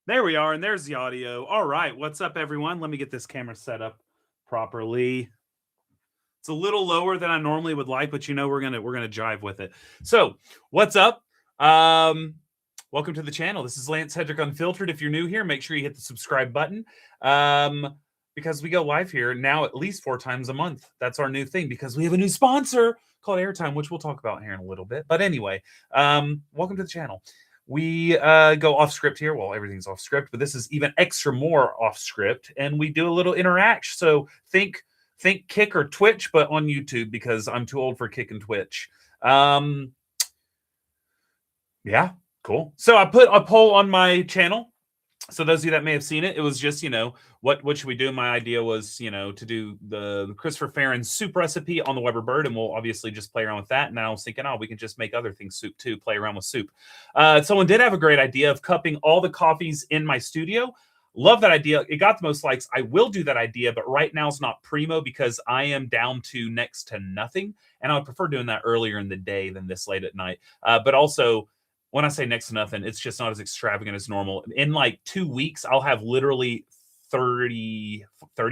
There we are, and there's the audio. All right, what's up, everyone? Let me get this camera set up properly. It's a little lower than I normally would like, but you know we're gonna jive with it. So, what's up? Welcome to the channel. This is Lance Hedrick Unfiltered. If you're new here, make sure you hit the subscribe button. Because we go live here now at least 4 times a month. That's our new thing because we have a new sponsor called Airtime, which we'll talk about here in a little bit. But anyway, welcome to the channel. We go off script here. Well, everything's off script, but this is even extra more off script, and we do a little interaction. So think Kick or Twitch, but on YouTube because I'm too old for Kick and Twitch. Yeah, cool. So I put a poll on my channel. So those of you that may have seen it, it was just, what should we do? My idea was, to do the Christopher Farron soup recipe on the Weber bird, and we'll obviously just play around with that. And I was thinking, we can just make other things soup too, play around with soup. Someone did have a great idea of cupping all the coffees in my studio. Love that idea. It got the most likes. I will do that idea, but right now it's not primo because I am down to next to nothing. And I would prefer doing that earlier in the day than this late at night. But also, when I say next to nothing, it's just not as extravagant as normal. In like 2 weeks, I'll have literally 30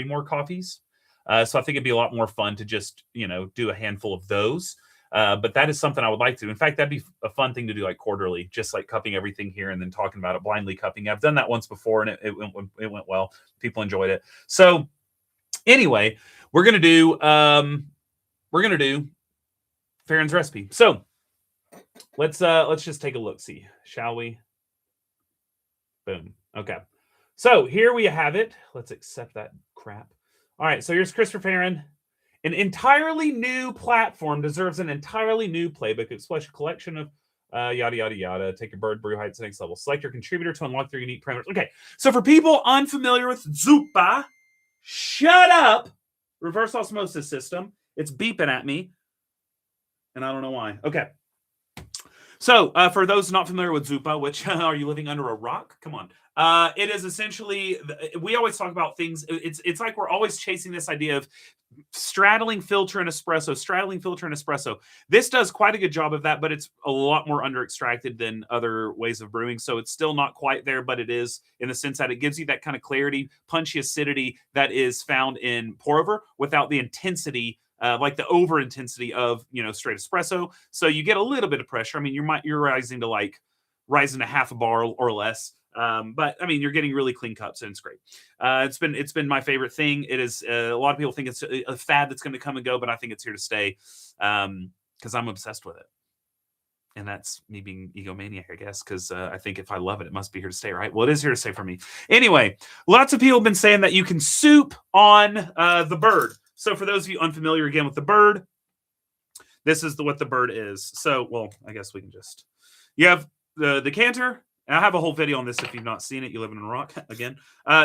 more coffees. So I think it'd be a lot more fun to just, do a handful of those. But that is something I would like to do. In fact, that'd be a fun thing to do like quarterly, just like cupping everything here and then talking about it, blindly cupping. I've done that once before and it went well. People enjoyed it. So anyway, we're going to do Farron's recipe. So let's just take a look, see, shall we? Boom. Okay. So here we have it. Let's accept that crap. All right. So here's Christopher Farron. An entirely new platform deserves an entirely new playbook. Express a collection of yada, yada, yada. Take your bird brew height to the next level. Select your contributor to unlock their unique parameters. Okay. So for people unfamiliar with Zuppa, shut up. Reverse osmosis system. It's beeping at me. And I don't know why. Okay. So, for those not familiar with Zuppa, which are you living under a rock? Come on. It is essentially, we always talk about things. It's like we're always chasing this idea of straddling filter and espresso. This does quite a good job of that, but it's a lot more under extracted than other ways of brewing. So it's still not quite there, but it is in the sense that it gives you that kind of clarity, punchy acidity that is found in pour over without the intensity, like the over intensity of, straight espresso. So you get a little bit of pressure. I mean, you're rising to half a bar or less. But I mean, you're getting really clean cups and it's great. It's been my favorite thing. It is, a lot of people think it's a fad that's going to come and go, but I think it's here to stay. Cause I'm obsessed with it. And that's me being egomaniac, I guess, because I think if I love it, it must be here to stay, right? Well, it is here to stay for me. Anyway, lots of people have been saying that you can soup on the bird. So for those of you unfamiliar again with the bird, this is what the bird is. So, well, I guess we can just, you have the decanter. And I have a whole video on this if you've not seen it. You live in a rock again.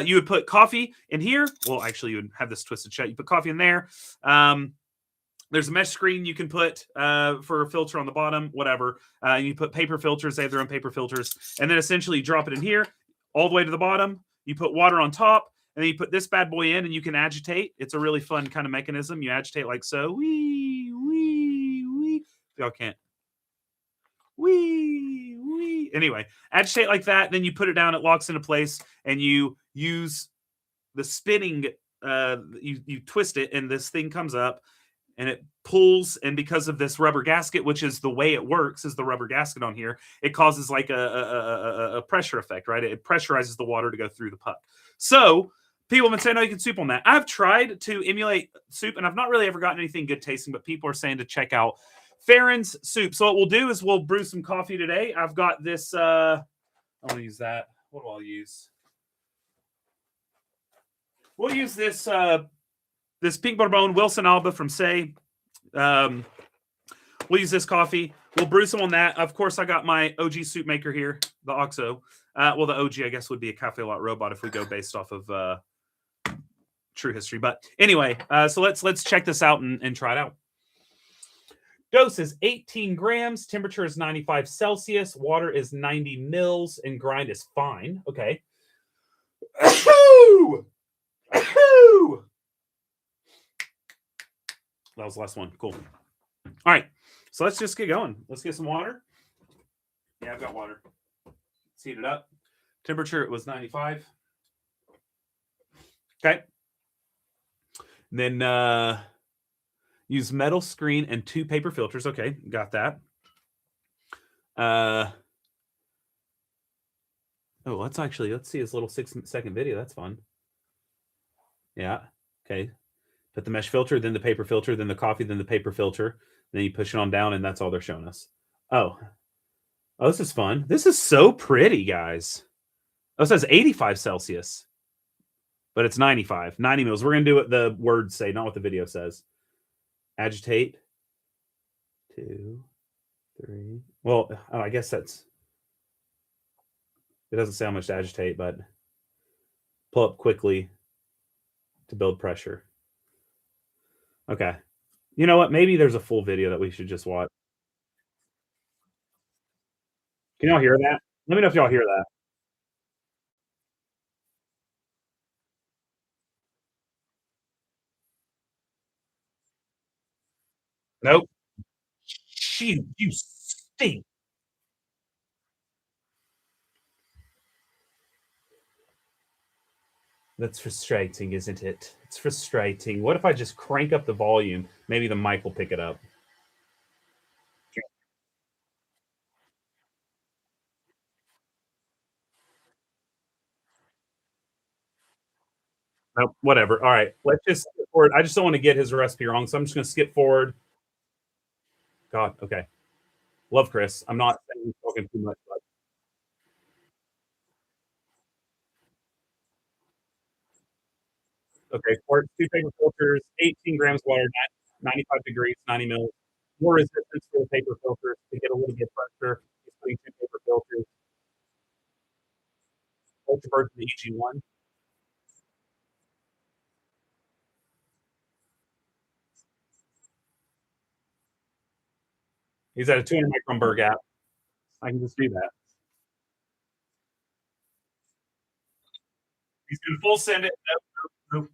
You would put coffee in here. Well, actually, you would have this twisted shut. You put coffee in there. There's a mesh screen you can put for a filter on the bottom, whatever. You put paper filters. They have their own paper filters. And then essentially you drop it in here all the way to the bottom. You put water on top. And then you put this bad boy in and you can agitate. It's a really fun kind of mechanism. You agitate like so. Wee, wee, wee. Y'all can't. Wee, wee. Anyway, agitate like that. Then you put it down. It locks into place. And you use the spinning. You twist it and this thing comes up. And it pulls, and because of this rubber gasket, which is the way it works, is the rubber gasket on here, it causes like a pressure effect, right? It pressurizes the water to go through the puck. So people have been saying, you can soup on that. I've tried to emulate soup, and I've not really ever gotten anything good tasting, but people are saying to check out Farron's soup. So what we'll do is we'll brew some coffee today. I've got this, I want to use that. What do I use? We'll use this, this Pink Bourbon Wilson Alba from Say. We'll use this coffee. We'll brew some on that. Of course, I got my OG soup maker here, the OXO. Well, the OG, I guess, would be a Cafe Lot robot if we go based off of true history. But anyway, so let's check this out and try it out. Dose is 18 grams. Temperature is 95 Celsius. Water is 90 mils. And grind is fine. Okay. Ahoo! Ahoo! That was the last one. Cool. All right. So let's just get going. Let's get some water. Yeah, I've got water. Let's heat it up. Temperature, it was 95. Okay. Then use metal screen and 2 paper filters. Okay, got that. Oh, let's see his little 6-second video. That's fun. Yeah. Okay. Put the mesh filter, then the paper filter, then the coffee, then the paper filter. Then you push it on down, and that's all they're showing us. Oh, this is fun. This is so pretty, guys. Oh, it says 85 Celsius, but it's 95, 90 mils. We're going to do what the words say, not what the video says. Agitate. 2, 3. Well, I guess it doesn't say how much to agitate, but pull up quickly to build pressure. Okay. You know what? Maybe there's a full video that we should just watch. Can y'all hear that? Let me know if y'all hear that. Nope. You stink. That's frustrating, isn't it? It's frustrating. What if I just crank up the volume? Maybe the mic will pick it up. Nope, whatever. All right, let's just skip forward. I just don't want to get his recipe wrong, so I'm just going to skip forward. God, okay. Love Chris. I'm not saying he's talking too much, but okay. Quartz, 2 paper filters, 18 grams water, 95 degrees, 90 mils. More resistance for the paper filters to get a little bit pressure. He's putting 2 paper filters. Ultra Virgin EG1. He's at a 200 micron burr gap. I can just do that. He's going to full send it. No.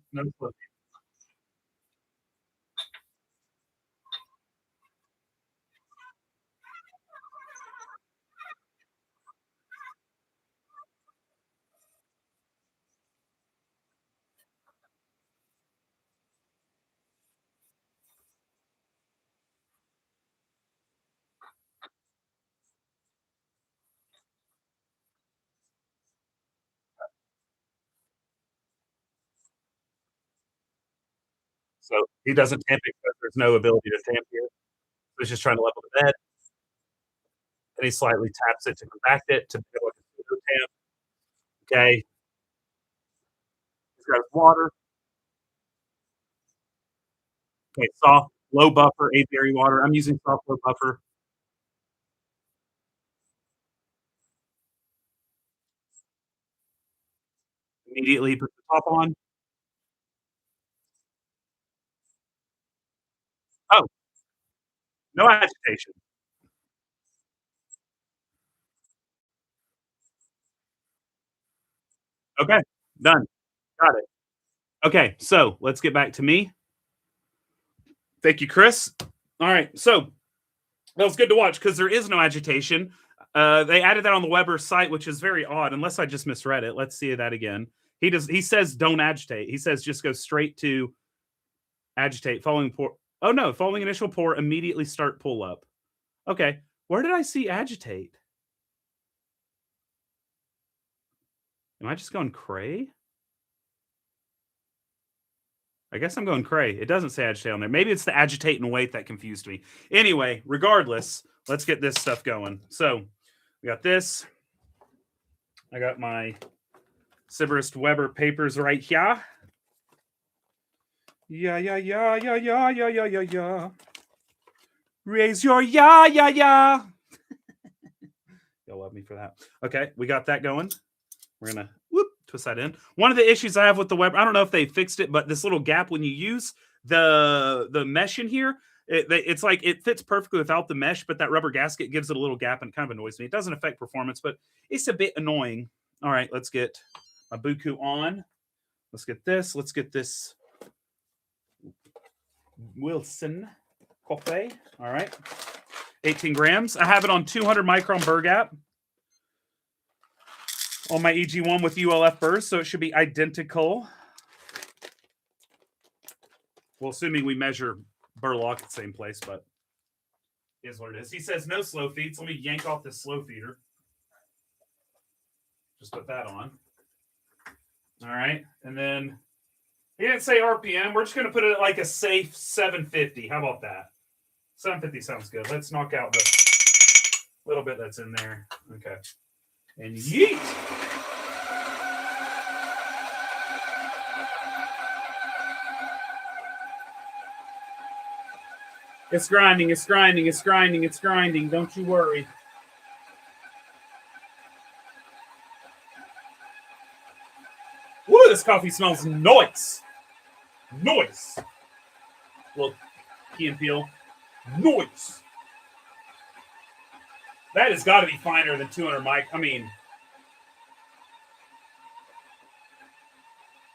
So he doesn't tamp it because there's no ability to tamp here. So he's just trying to level the bed. And he slightly taps it to compact it to be able to tamp. Okay. He's got his water. Okay, soft, low buffer, apiary water. I'm using soft, low buffer. Immediately put the top on. Oh, no agitation. Okay, done. Got it. Okay, so let's get back to me. Thank you, Chris. All right, so that was good to watch because there is no agitation. They added that on the Weber site, which is very odd, unless I just misread it. Let's see that again. He says don't agitate. He says just go straight to agitate. Following pour. Oh no, following initial pour, immediately start pull up. Okay, where did I see agitate? Am I just going cray? I guess I'm going cray. It doesn't say agitate on there. Maybe it's the agitate and wait that confused me. Anyway, regardless, let's get this stuff going. So we got this. I got my Siberist Weber papers right here. Yeah. Raise your yeah. Y'all love me for that. Okay, we got that going. We're gonna twist that in. One of the issues I have with the Weber, I don't know if they fixed it, but this little gap when you use the mesh in here, it's like it fits perfectly without the mesh, but that rubber gasket gives it a little gap and kind of annoys me. It doesn't affect performance, but it's a bit annoying. All right, let's get my Buku on. Let's get this. Let's get this Wilson coffee. All right, 18 grams. I have it on 200 micron burr gap. on my EG1 with ULF burrs, so it should be identical. Well, assuming we measure burr lock at the same place, but is what it is. He says no slow feeds. Let me yank off this slow feeder. Just put that on. All right. And then he didn't say RPM. We're just going to put it at like a safe 750. How about that? 750 sounds good. Let's knock out the little bit that's in there. Okay. And yeet. It's grinding, it's grinding, it's grinding, it's grinding. Don't you worry. Woo, this coffee smells nice. Nice. Little key and peel. Nice. That has got to be finer than 200 mic. I mean,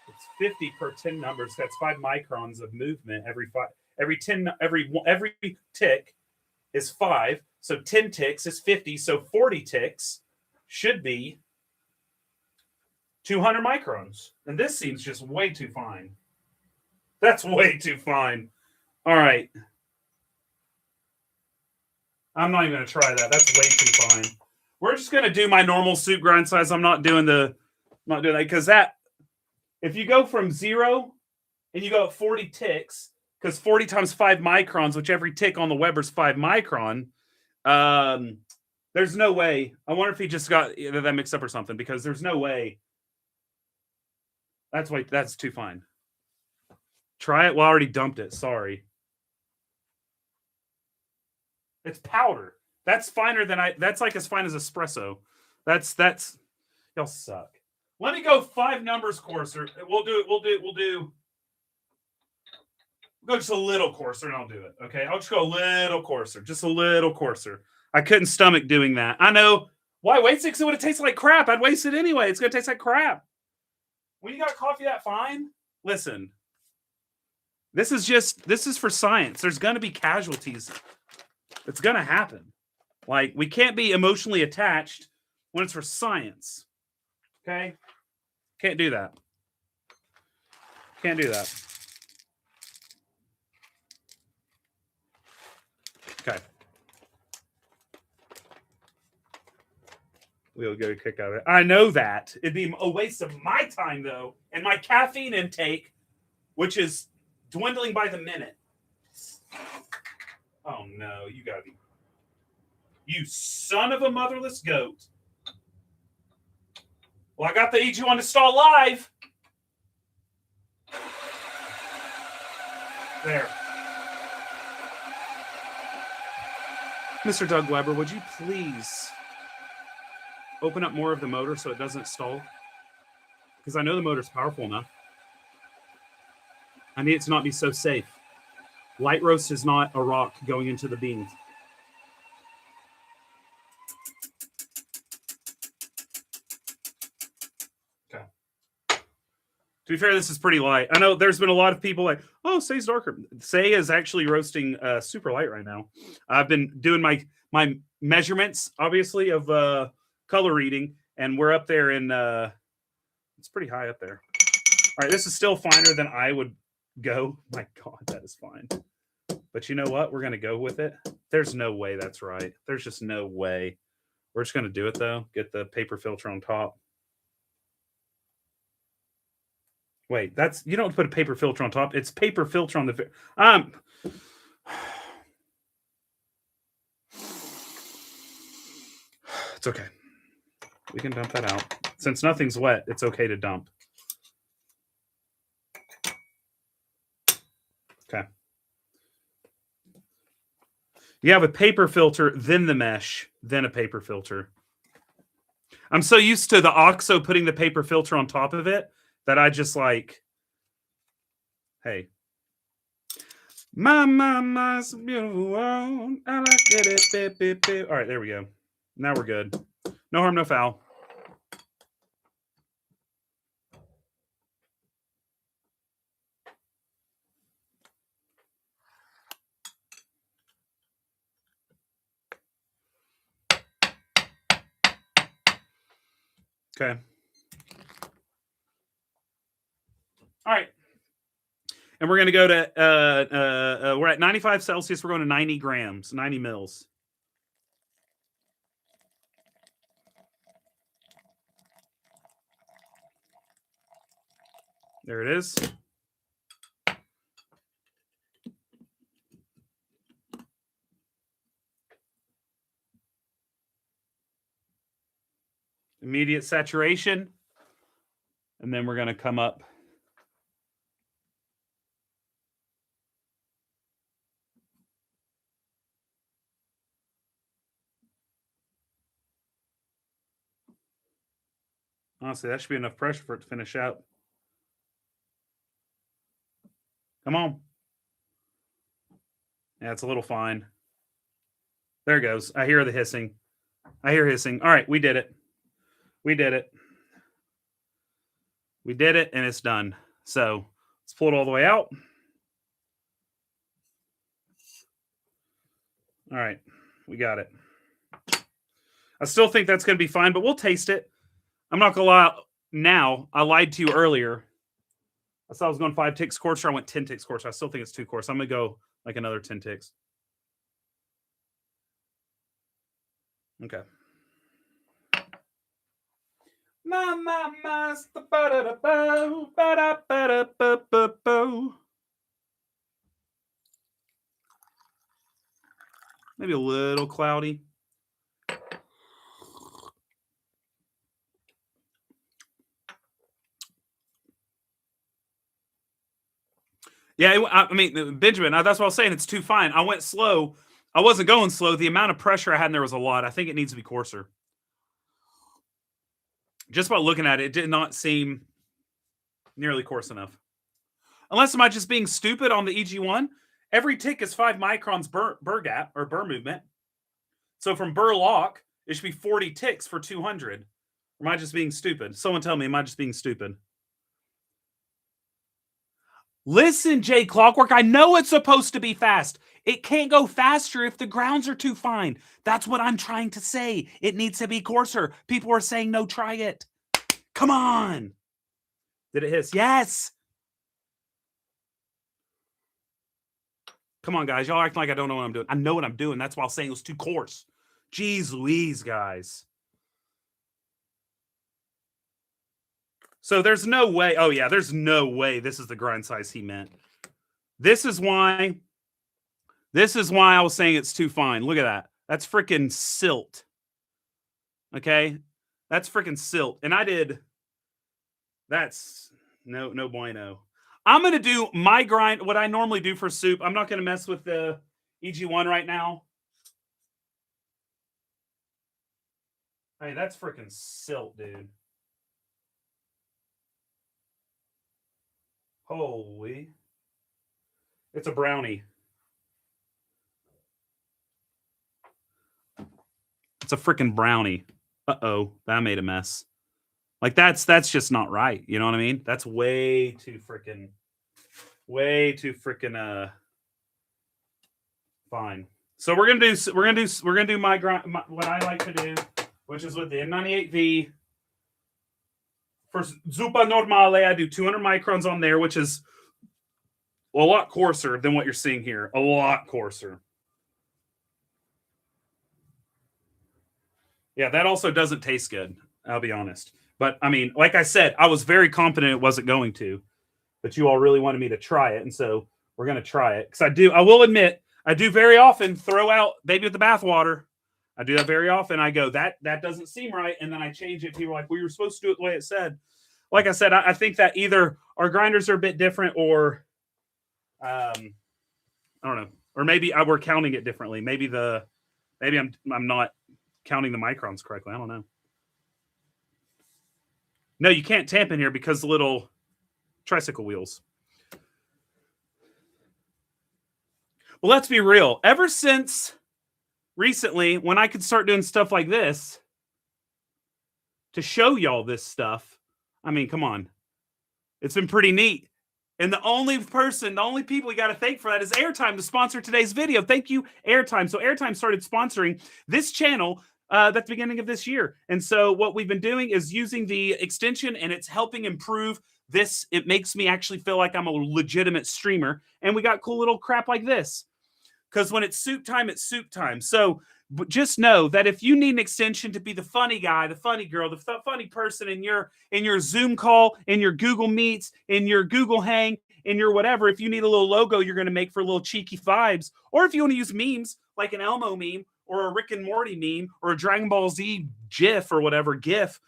it's 50 per 10 numbers. That's 5 microns of movement every tick is 5. So 10 ticks is 50. So 40 ticks should be 200 microns. And this seems just way too fine. That's way too fine. All right. I'm not even going to try that. That's way too fine. We're just going to do my normal soup grind size. I'm not doing that because that, if you go from 0 and you go at 40 ticks, because 40 times 5 microns, which every tick on the Weber's 5 micron, there's no way. I wonder if he just got that mixed up or something, because there's no way. That's too fine. Try it. Well, I already dumped it. Sorry. It's powder. That's finer than that's like as fine as espresso. That's y'all suck. Let me go 5 numbers coarser. We'll go just a little coarser and I'll do it. Okay. I'll just go a little coarser. Just a little coarser. I couldn't stomach doing that. I know. Why waste it? Because it would have tasted like crap. I'd waste it anyway. It's going to taste like crap. When you got coffee that fine, listen. This is for science. There's going to be casualties. It's going to happen. Like, we can't be emotionally attached when it's for science. Okay? Can't do that. Can't do that. Okay. We'll get a kick out of it. I know that. It'd be a waste of my time, though, and my caffeine intake, which is dwindling by the minute. Oh, no. You gotta be... You son of a motherless goat. Well, I got the EG1 installed live. There. Mr. Doug Weber, would you please open up more of the motor so it doesn't stall? Because I know the motor's powerful enough. I need it to not be so safe. Light roast is not a rock going into the beans. Okay. To be fair, this is pretty light. I know there's been a lot of people like, oh, Say's darker. Say is actually roasting super light right now. I've been doing my measurements, obviously, of color reading, and we're up there in, it's pretty high up there. All right, this is still finer than I would go. My God, that is fine. But you know what? We're going to go with it. There's no way that's right. There's just no way. We're just going to do it, though. Get the paper filter on top. Wait, you don't put a paper filter on top. It's paper filter on the... It's okay. We can dump that out. Since nothing's wet, it's okay to dump. Okay. You have a paper filter, then the mesh, then a paper filter. I'm so used to the OXO putting the paper filter on top of it that I just like, hey. Mama's beautiful world. I like it. All right, there we go. Now we're good. No harm, no foul. Okay. All right. And we're going to go to, we're at 95 Celsius. We're going to 90 grams, 90 mils. There it is. Immediate saturation. And then we're going to come up. Honestly, that should be enough pressure for it to finish out. Come on. Yeah, it's a little fine. There it goes. I hear the hissing. I hear hissing. All right, we did it. We did it. We did it, and it's done. So let's pull it all the way out. All right, we got it. I still think that's going to be fine, but we'll taste it. I'm not going to lie now. I lied to you earlier. I said I was going 5 ticks coarser. I went 10 ticks coarser. I still think it's too coarse. I'm going to go like another 10 ticks. Okay. Maybe a little cloudy. Yeah, I mean, Benjamin, that's what I was saying. It's too fine. I went slow. I wasn't going slow. The amount of pressure I had in there was a lot. I think it needs to be coarser. Just by looking at it, it did not seem nearly coarse enough. Unless am I just being stupid on the EG1? Every tick is 5 microns burr gap or burr movement. So from burr lock, it should be 40 ticks for 200. Or am I just being stupid? Someone tell me, am I just being stupid? Listen, Jay Clockwork, I know it's supposed to be fast. It can't go faster if the grounds are too fine. That's what I'm trying to say. It needs to be coarser. People are saying, no, try it. Come on. Did it hiss? Yes. Come on, guys. Y'all acting like I don't know what I'm doing. I know what I'm doing. That's why I was saying it was too coarse. Jeez Louise, guys. So there's no way. Oh, yeah, there's no way this is the grind size he meant. This is why I was saying it's too fine. Look at that. That's freaking silt. Okay? That's freaking silt. And I did. That's no bueno. I'm going to do my grind, what I normally do for soup. I'm not going to mess with the EG1 right now. Hey, that's freaking silt, dude. Holy. It's a brownie. It's a freaking brownie. Uh-oh, that made a mess. Like that's just not right. You know what I mean? That's way too freaking fine. So we're gonna do my what I like to do, which is with the N98V. For Zuppa Normale, I do 200 microns on there, which is a lot coarser than what you're seeing here. A lot coarser. Yeah, that also doesn't taste good. I'll be honest. But, I mean, like I said, I was very confident it wasn't going to. But you all really wanted me to try it. And so we're going to try it. Because I will admit, I do very often throw out baby with the bathwater. I do that very often. I go, that doesn't seem right. And then I change it. People are like, well, you were supposed to do it the way it said. Like I said, I think that either our grinders are a bit different or, I don't know. Or maybe we're counting it differently. Maybe I'm not counting the microns correctly. I don't know. No, you can't tamp in here because the little tricycle wheels. Well, let's be real. Ever since recently, when I could start doing stuff like this to show y'all this stuff, I mean, come on. It's been pretty neat. And the only people we got to thank for that is Airtime to sponsor today's video. Thank you, Airtime. So Airtime started sponsoring this channel at the beginning of this year. And so what we've been doing is using the extension, and it's helping improve this. It makes me actually feel like I'm a legitimate streamer. And we got cool little crap like this. Because when it's soup time, it's soup time. So just know that if you need an extension to be the funny guy, the funny girl, the funny person in your Zoom call, in your Google Meets, in your Google Hang, in your whatever, if you need a little logo you're going to make for little cheeky vibes, or if you want to use memes like an Elmo meme or a Rick and Morty meme or a Dragon Ball Z GIF or whatever GIF,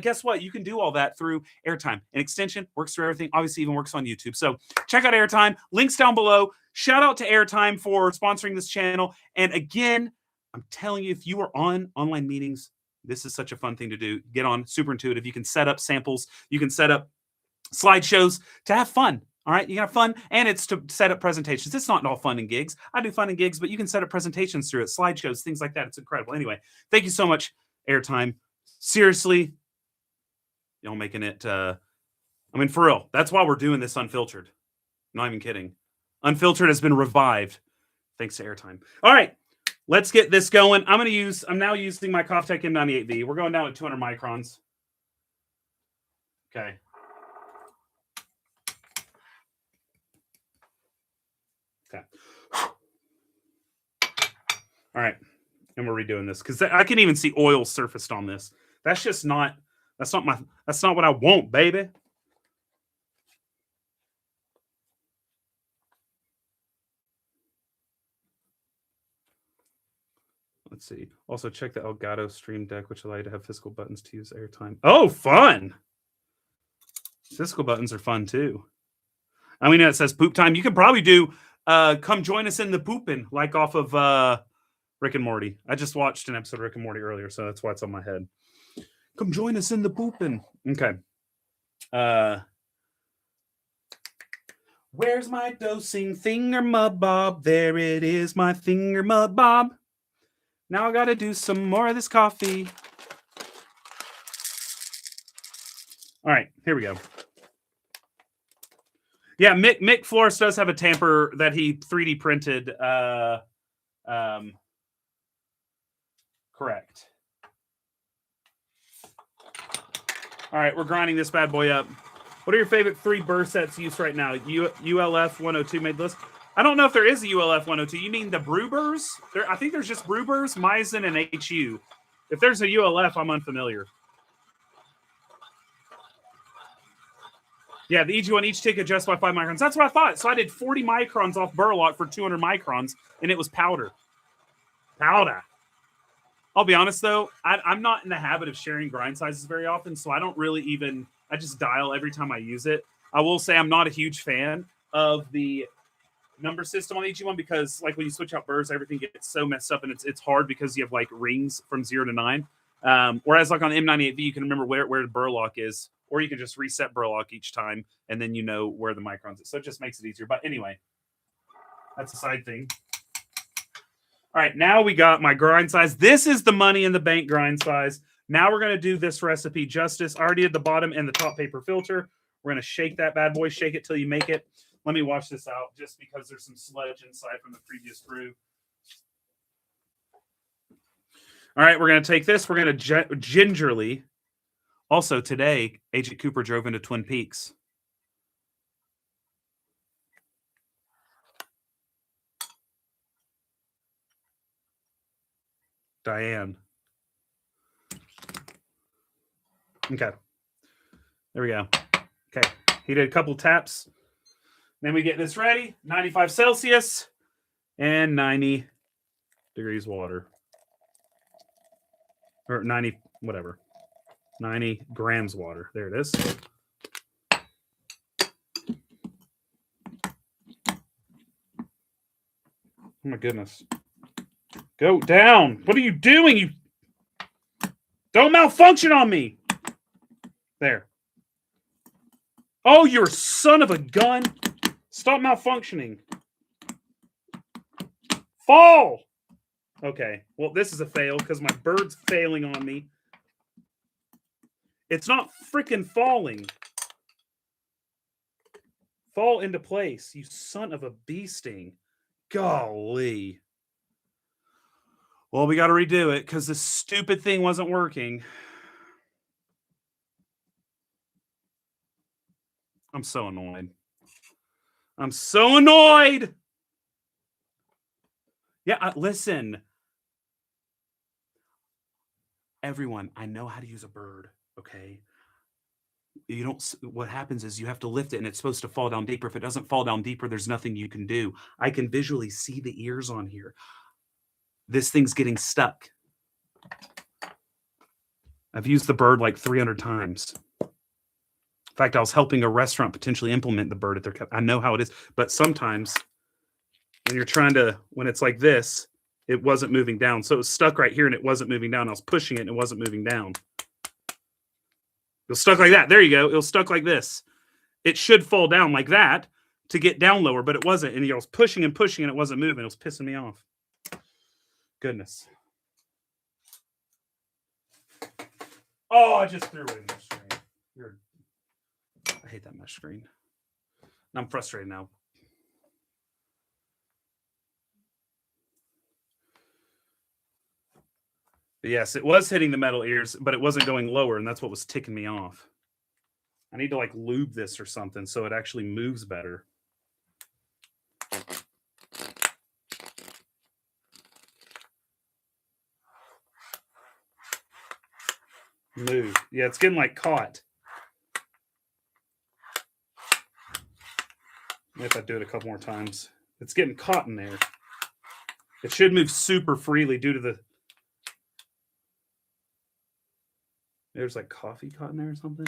guess what? You can do all that through Airtime. An extension works through everything. Obviously, even works on YouTube. So check out Airtime. Links down below. Shout out to Airtime for sponsoring this channel. And again, I'm telling you, if you are on online meetings, this is such a fun thing to do. Get on, super intuitive. You can set up samples. You can set up slideshows to have fun. All right, you can have fun, and it's to set up presentations. It's not all fun and gigs. I do fun and gigs, but you can set up presentations through it, slideshows, things like that. It's incredible. Anyway, thank you so much, Airtime. Seriously, y'all making it. I mean, for real. That's why we're doing this unfiltered. Not even kidding. Unfiltered has been revived thanks to Airtime. All right, let's get this going. I'm now using my Koftech M98V. We're going down to 200 microns. Okay. Okay. All right, and we're redoing this because I can even see oil surfaced on this. That's just not. That's not what I want, baby. Let's see. Also, check the Elgato Stream Deck, which allow you to have physical buttons to use Airtime. Oh, fun! Physical buttons are fun too. I mean, it says poop time. You could probably do come join us in the poopin', like off of Rick and Morty. I just watched an episode of Rick and Morty earlier, so that's why it's on my head. Come join us in the poopin'. Okay. Where's my dosing thingamabob? There it is, my thingamabob. Now I got to do some more of this coffee. All right, here we go. Yeah, Mick Flores does have a tamper that he 3D printed. Correct. All right, we're grinding this bad boy up. What are your favorite 3 burr sets used right now? ULF 102 made list. I don't know if there is a ULF 102. You mean the brew burrs? I think there's just brew burrs, Meissen, and HU. If there's a ULF, I'm unfamiliar. Yeah, the EG1 each tick adjusts by 5 microns. That's what I thought. So I did 40 microns off Burlock for 200 microns, and it was powder. Powder. I'll be honest, though. I'm not in the habit of sharing grind sizes very often, so I don't really even... I just dial every time I use it. I will say I'm not a huge fan of the number system on the EG1 because, like, when you switch out burrs, everything gets so messed up, and it's hard because you have, like, rings from 0 to 9. Whereas, like, on the M98V, you can remember where the Burlock is, or you can just reset Burlock each time, and then you know where the microns is. So it just makes it easier. But anyway, that's a side thing. All right, now we got my grind size. This is the money in the bank grind size. Now we're going to do this recipe justice. I already did the bottom and the top paper filter. We're going to shake that bad boy. Shake it till you make it. Let me wash this out just because there's some sludge inside from the previous brew. All right, we're going to take this. We're going to gingerly. Also, today, Agent Cooper drove into Twin Peaks. Diane. Okay. There we go. Okay. He did a couple taps. Then we get this ready. 95 Celsius and 90 degrees water. Or 90, whatever. 90 grams water. There it is. Oh my goodness. Go down. What are you doing? You don't malfunction on me. There. Oh, you're a son of a gun. Stop malfunctioning. Fall. Okay. Well, this is a fail because my bird's failing on me. It's not freaking falling. Fall into place, you son of a bee sting. Golly. Well, we got to redo it because this stupid thing wasn't working. I'm so annoyed. I'm so annoyed. Yeah, listen. Everyone, I know how to use a bird, okay? You don't, what happens is you have to lift it and it's supposed to fall down deeper. If it doesn't fall down deeper, there's nothing you can do. I can visually see the ears on here. This thing's getting stuck. I've used the bird like 300 times. In fact, I was helping a restaurant potentially implement the bird at their, I know how it is, but sometimes when you're trying to, when it's like this, it wasn't moving down. So it was stuck right here and it wasn't moving down. I was pushing it and it wasn't moving down. It was stuck like that. There you go. It was stuck like this. It should fall down like that to get down lower, but it wasn't. And I was pushing and pushing and it wasn't moving. It was pissing me off. Goodness. Oh, I just threw away the mesh screen. I hate that mesh screen. I'm frustrated now. But yes, it was hitting the metal ears, but it wasn't going lower, and that's what was ticking me off. I need to like lube this or something so it actually moves better. Move. Yeah, it's getting like caught. If I do it a couple more times, it's getting caught in there. It should move super freely due to the. There's like coffee caught in there or something.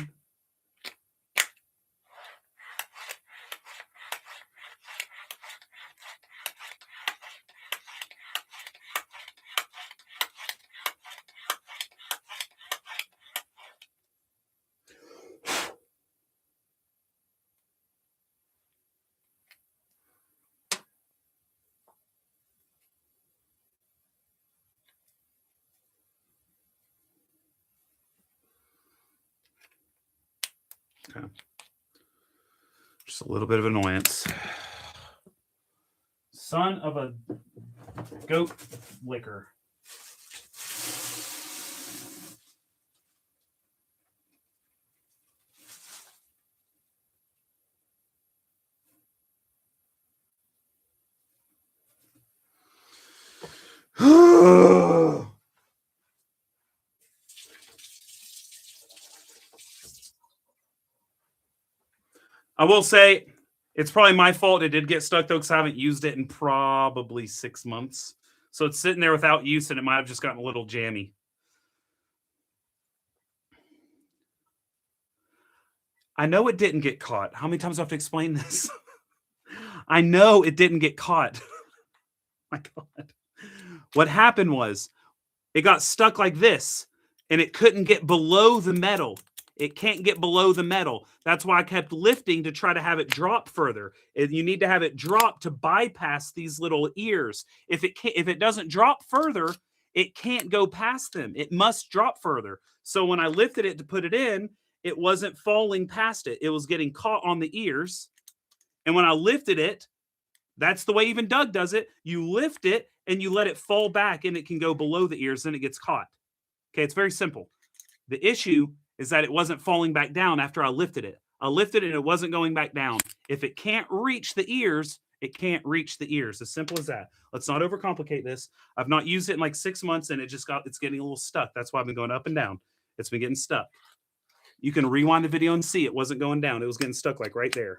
Okay. Just a little bit of annoyance. Son of a goat liquor. I will say it's probably my fault it did get stuck though, because I haven't used it in probably 6 months. So it's sitting there without use and it might have just gotten a little jammy. I know it didn't get caught. How many times do I have to explain this? I know it didn't get caught. My God. What happened was it got stuck like this and it couldn't get below the metal. It can't get below the metal. That's why I kept lifting to try to have it drop further. You need to have it drop to bypass these little ears. If it doesn't drop further, it can't go past them. It must drop further. So when I lifted it to put it in, it wasn't falling past it. It was getting caught on the ears. And when I lifted it, that's the way even Doug does it. You lift it and you let it fall back and it can go below the ears, then it gets caught. Okay, it's very simple. The issue is that it wasn't falling back down after I lifted it. I lifted it and it wasn't going back down. If it can't reach the ears, it can't reach the ears. As simple as that. Let's not overcomplicate this. I've not used it in like 6 months and it's getting a little stuck. That's why I've been going up and down. It's been getting stuck. You can rewind the video and see it wasn't going down. It was getting stuck like right there.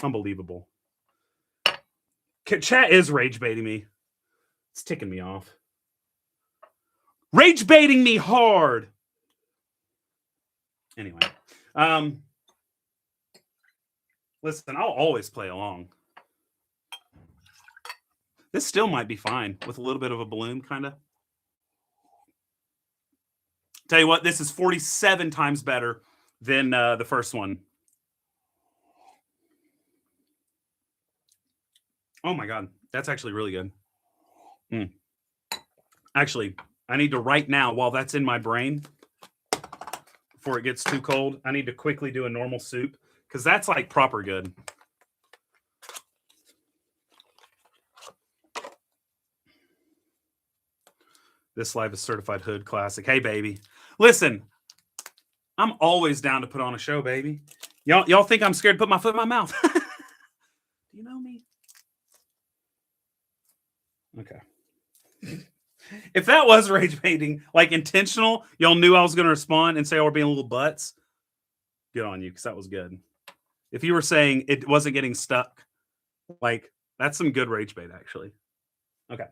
Unbelievable. Chat is rage baiting me. It's ticking me off. Rage baiting me hard. Anyway, listen, I'll always play along. This still might be fine with a little bit of a bloom, kind of. Tell you what, this is 47 times better than the first one. Oh my God, that's actually really good. Actually, I need to right now, while that's in my brain, before it gets too cold, I need to quickly do a normal soup because that's like proper good. This life is certified hood classic. Hey, baby. Listen, I'm always down to put on a show, baby. Y'all think I'm scared to put my foot in my mouth? Do you know me? Okay. If that was rage baiting, like intentional, y'all knew I was going to respond and say, oh, we're being little butts. Good on you, because that was good. If you were saying it wasn't getting stuck, like, that's some good rage bait, actually. Okay.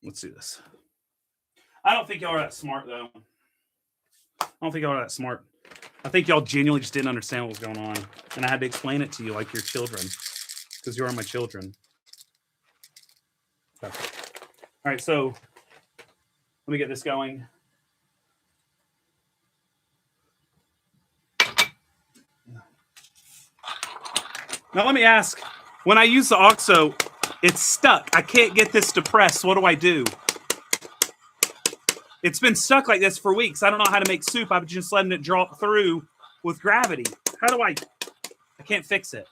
Let's do this. I don't think y'all are that smart, though. I don't think y'all are that smart. I think y'all genuinely just didn't understand what was going on. And I had to explain it to you like you're children. Because you are my children. Okay. All right, so let me get this going. Now let me ask, when I use the OXO, it's stuck. I can't get this to press. What do I do? It's been stuck like this for weeks. I don't know how to make soup. I've just letting it drop through with gravity. How do I can't fix it.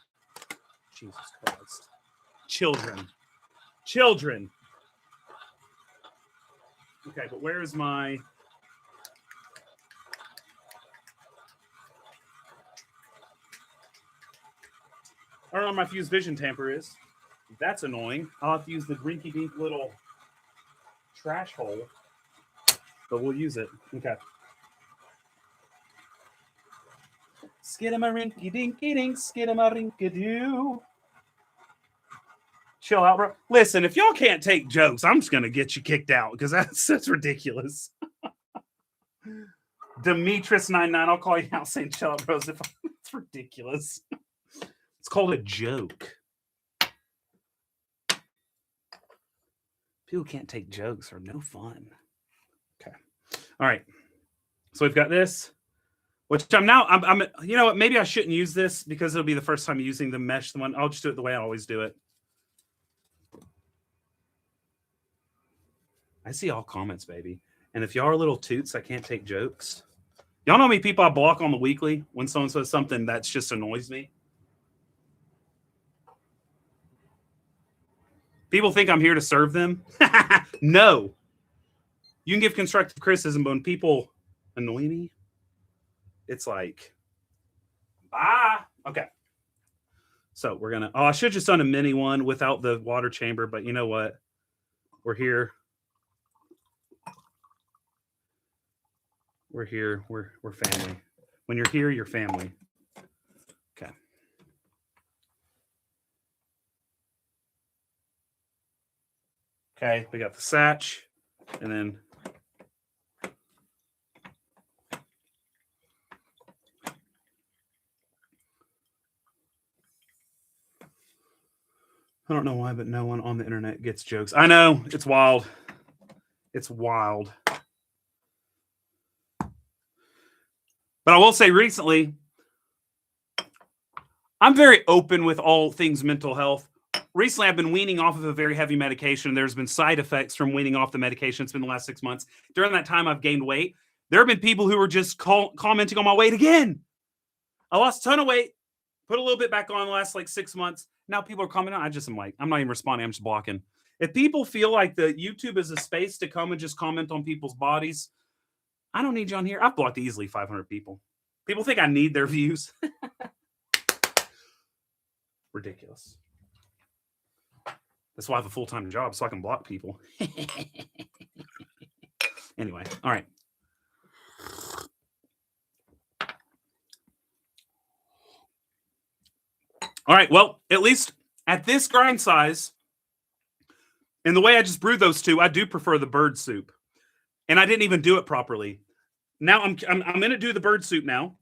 Jesus Christ. Children. Okay, but where is my... I don't know where my fused vision tamper is. That's annoying. I'll have to use the rinky-dink little trash hole. But we'll use it. Okay. Skidamarinky-dinky-dink, skidamarinky-doo. Chill out, bro. Listen, if y'all can't take jokes, I'm just going to get you kicked out because that's ridiculous. Demetrius99, I'll call you out saying chill out, bros. It's ridiculous. It's called a joke. People can't take jokes are no fun. Okay. All right. So we've got this, which I'm you know what? Maybe I shouldn't use this because it'll be the first time using the mesh one. I'll just do it the way I always do it. I see all comments, baby. And if y'all are little toots, I can't take jokes. Y'all know how many people I block on the weekly when someone says something that just annoys me? People think I'm here to serve them. No. You can give constructive criticism, but when people annoy me, it's like, bye. Okay. So we're going to, I should have just done a mini one without the water chamber, but you know what? We're here. We're here. We're family. When you're here, you're family. Okay. Okay, we got the satch, and then I don't know why, but no one on the internet gets jokes. I know, it's wild. It's wild. But I will say recently, I'm very open with all things mental health. Recently, I've been weaning off of a very heavy medication. There's been side effects from weaning off the medication. It's been the last 6 months. During that time, I've gained weight. There have been people who were just commenting on my weight again. I lost a ton of weight, put a little bit back on the last 6 months. Now people are commenting. I just am like, I'm not even responding. I'm just blocking. If people feel like the YouTube is a space to come and just comment on people's bodies, I don't need you on here. I've blocked easily 500 people. People think I need their views. Ridiculous. That's why I have a full-time job, so I can block people. Anyway, all right. All right, well, at least at this grind size, and the way I just brewed those two, I do prefer the bird soup. And I didn't even do it properly. Now I'm going to do the bird soup now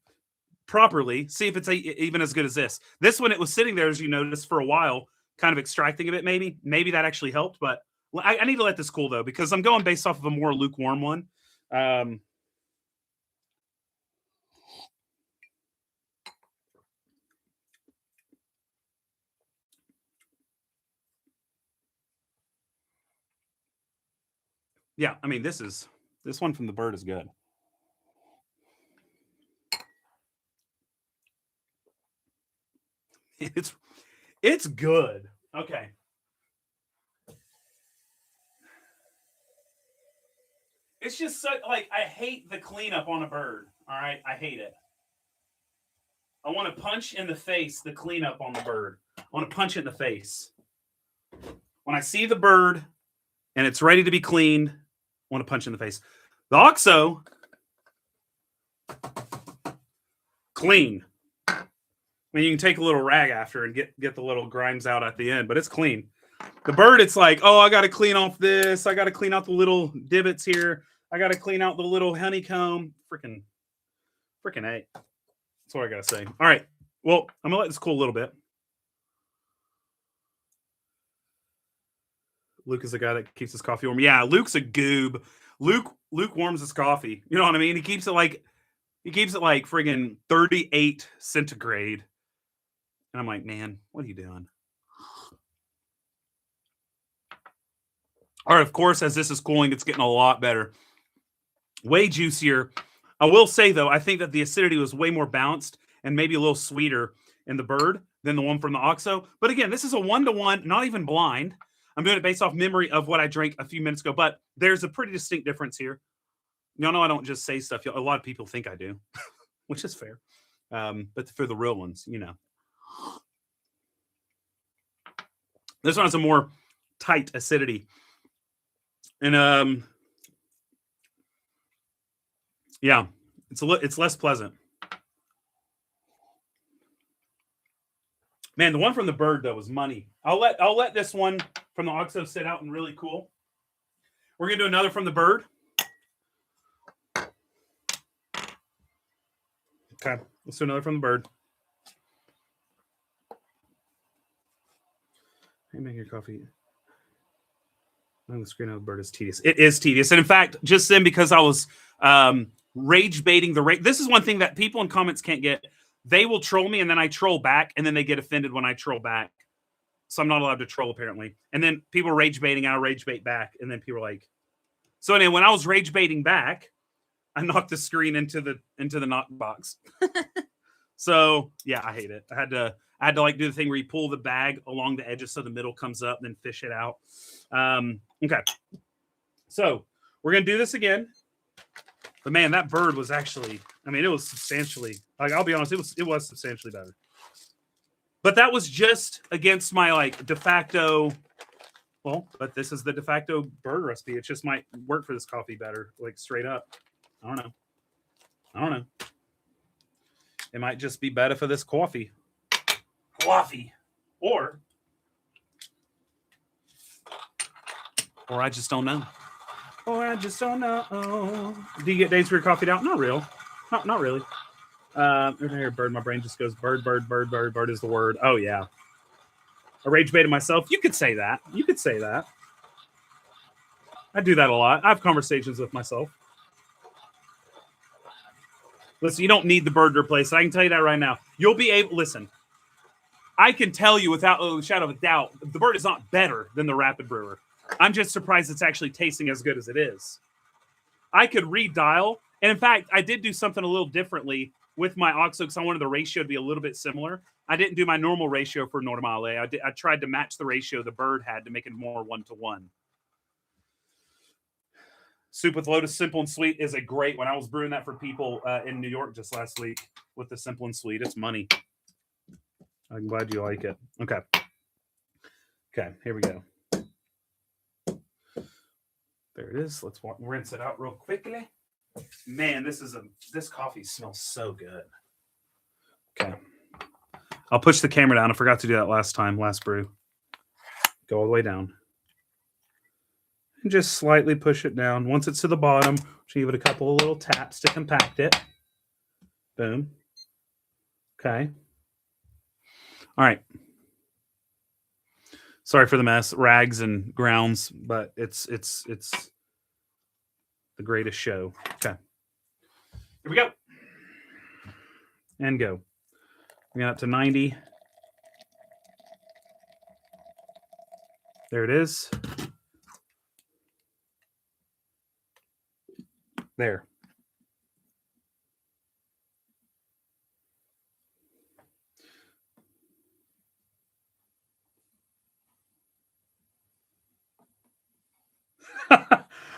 properly, see if it's even as good as this. This one, it was sitting there, as you noticed, for a while, kind of extracting a bit maybe. Maybe that actually helped, but I need to let this cool, though, because I'm going based off of a more lukewarm one. Yeah, I mean, this one from the bird is good. It's good. Okay. It's just so, like, I hate the cleanup on a bird. All right, I hate it. I want to punch in the face the cleanup on the bird. I want to punch it in the face. When I see the bird and it's ready to be cleaned, I want to punch in the face. The OXO, clean. I mean, you can take a little rag after and get the little grinds out at the end, but it's clean. The bird, it's like, oh, I got to clean off this. I got to clean out the little divots here. I got to clean out the little honeycomb. Freaking A. That's what I got to say. All right. Well, I'm going to let this cool a little bit. Luke is the guy that keeps his coffee warm. Yeah, Luke's a goob. Luke warms his coffee. You know what I mean? He keeps it like friggin' 38 centigrade. And I'm like, man, what are you doing? All right, of course, as this is cooling, it's getting a lot better. Way juicier. I will say, though, I think that the acidity was way more balanced and maybe a little sweeter in the bird than the one from the OXO. But again, this is a 1-to-1, not even blind. I'm doing it based off memory of what I drank a few minutes ago. But there's a pretty distinct difference here. Y'all know I don't just say stuff. A lot of people think I do, which is fair. But for the real ones, you know. This one has a more tight acidity. And yeah, it's less pleasant. Man, the one from the bird though was money. I'll let this one from the OXO sit out and really cool. We're gonna do another from the bird. Okay, let's do another from the bird. How you make your coffee? On the screen of the bird is tedious. It is tedious. And in fact, just then, because I was rage baiting this is one thing that people in comments can't get. They will troll me and then I troll back and then they get offended when I troll back. So I'm not allowed to troll apparently. And then people rage baiting, I rage bait back. And then people are like, so anyway, when I was rage baiting back, I knocked the screen into the knock box. So yeah, I hate it. I had to like do the thing where you pull the bag along the edges so the middle comes up, then fish it out. Okay. So we're gonna do this again. But man, that bird was actually, I mean, it was substantially, like, I'll be honest, it was substantially better. But that was just against my like de facto. Well, but this is the de facto bird recipe. It just might work for this coffee better, like straight up. I don't know. It might just be better for this coffee. Or I just don't know. Do you get days for your coffee out? Not real. Not really. Every time I hear bird, my brain just goes bird is the word. Oh yeah. I rage baited myself. You could say that. I do that a lot. I have conversations with myself. Listen, you don't need the bird to replace it. I can tell you that right now. You'll be able, listen, I can tell you without a shadow of a doubt, the bird is not better than the Rapid Brewer. I'm just surprised it's actually tasting as good as it is. I could redial. And in fact, I did do something a little differently with my OXO because I wanted the ratio to be a little bit similar. I didn't do my normal ratio for Normale. I tried to match the ratio the bird had to make it more 1-to-1. Soup with Lotus Simple and Sweet is a great one. I was brewing that for people in New York just last week with the Simple and Sweet. It's money. I'm glad you like it. Okay, here we go. There it is. Let's rinse it out real quickly. Man, this coffee smells so good. Okay. I'll push the camera down. I forgot to do that last brew. Go all the way down. And just slightly push it down. Once it's to the bottom, give it a couple of little taps to compact it. Boom. Okay. All right. Sorry for the mess, rags and grounds, but it's the greatest show. Okay. Here we go. And go. We got up to 90. There it is. There.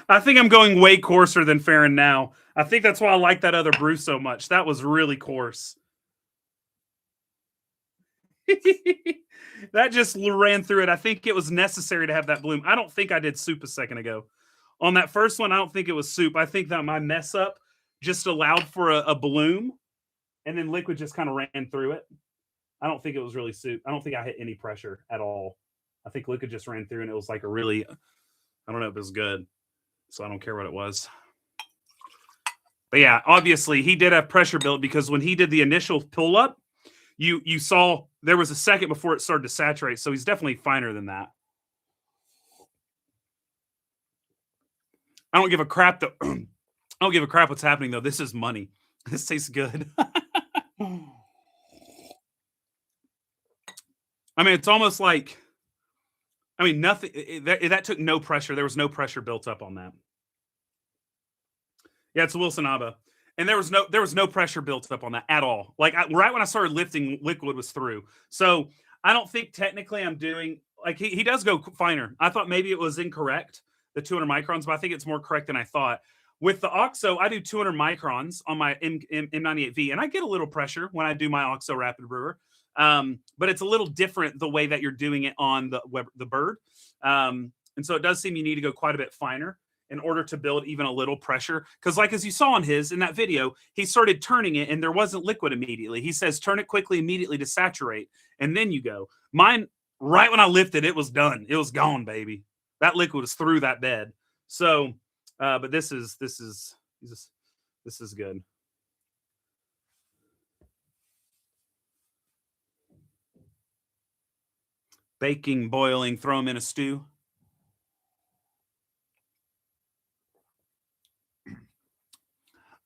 I think I'm going way coarser than Farron now. I think that's why I like that other brew so much. That was really coarse. That just ran through it. I think it was necessary to have that bloom. I don't think I did soup a second ago. On that first one, I don't think it was soup. I think that my mess up just allowed for a bloom, and then liquid just kind of ran through it. I don't think it was really soup. I don't think I hit any pressure at all. I think liquid just ran through, and it was like a really, I don't know if it was good. So I don't care what it was. But yeah, obviously he did have pressure built because when he did the initial pull up, you saw there was a second before it started to saturate. So he's definitely finer than that. I don't give a crap though. I don't give a crap what's happening though. This is money. This tastes good. I mean, it's almost like, I mean, nothing that took no pressure. There was no pressure built up on that. Yeah, it's a Wilson Abba. And there was no pressure built up on that at all. Like right when I started lifting, liquid was through. So I don't think technically I'm doing like he does go finer. I thought maybe it was incorrect, the 200 microns, but I think it's more correct than I thought. With the OXO, I do 200 microns on my M98V, and I get a little pressure when I do my OXO Rapid Brewer. But it's a little different the way that you're doing it on the bird. And so it does seem you need to go quite a bit finer in order to build even a little pressure. Because like as you saw in that video, he started turning it and there wasn't liquid immediately. He says, turn it quickly immediately to saturate. And then you go. Mine, right when I lifted, it was done. It was gone, baby. That liquid was through that bed. So, but this is good. Baking, boiling, throw them in a stew.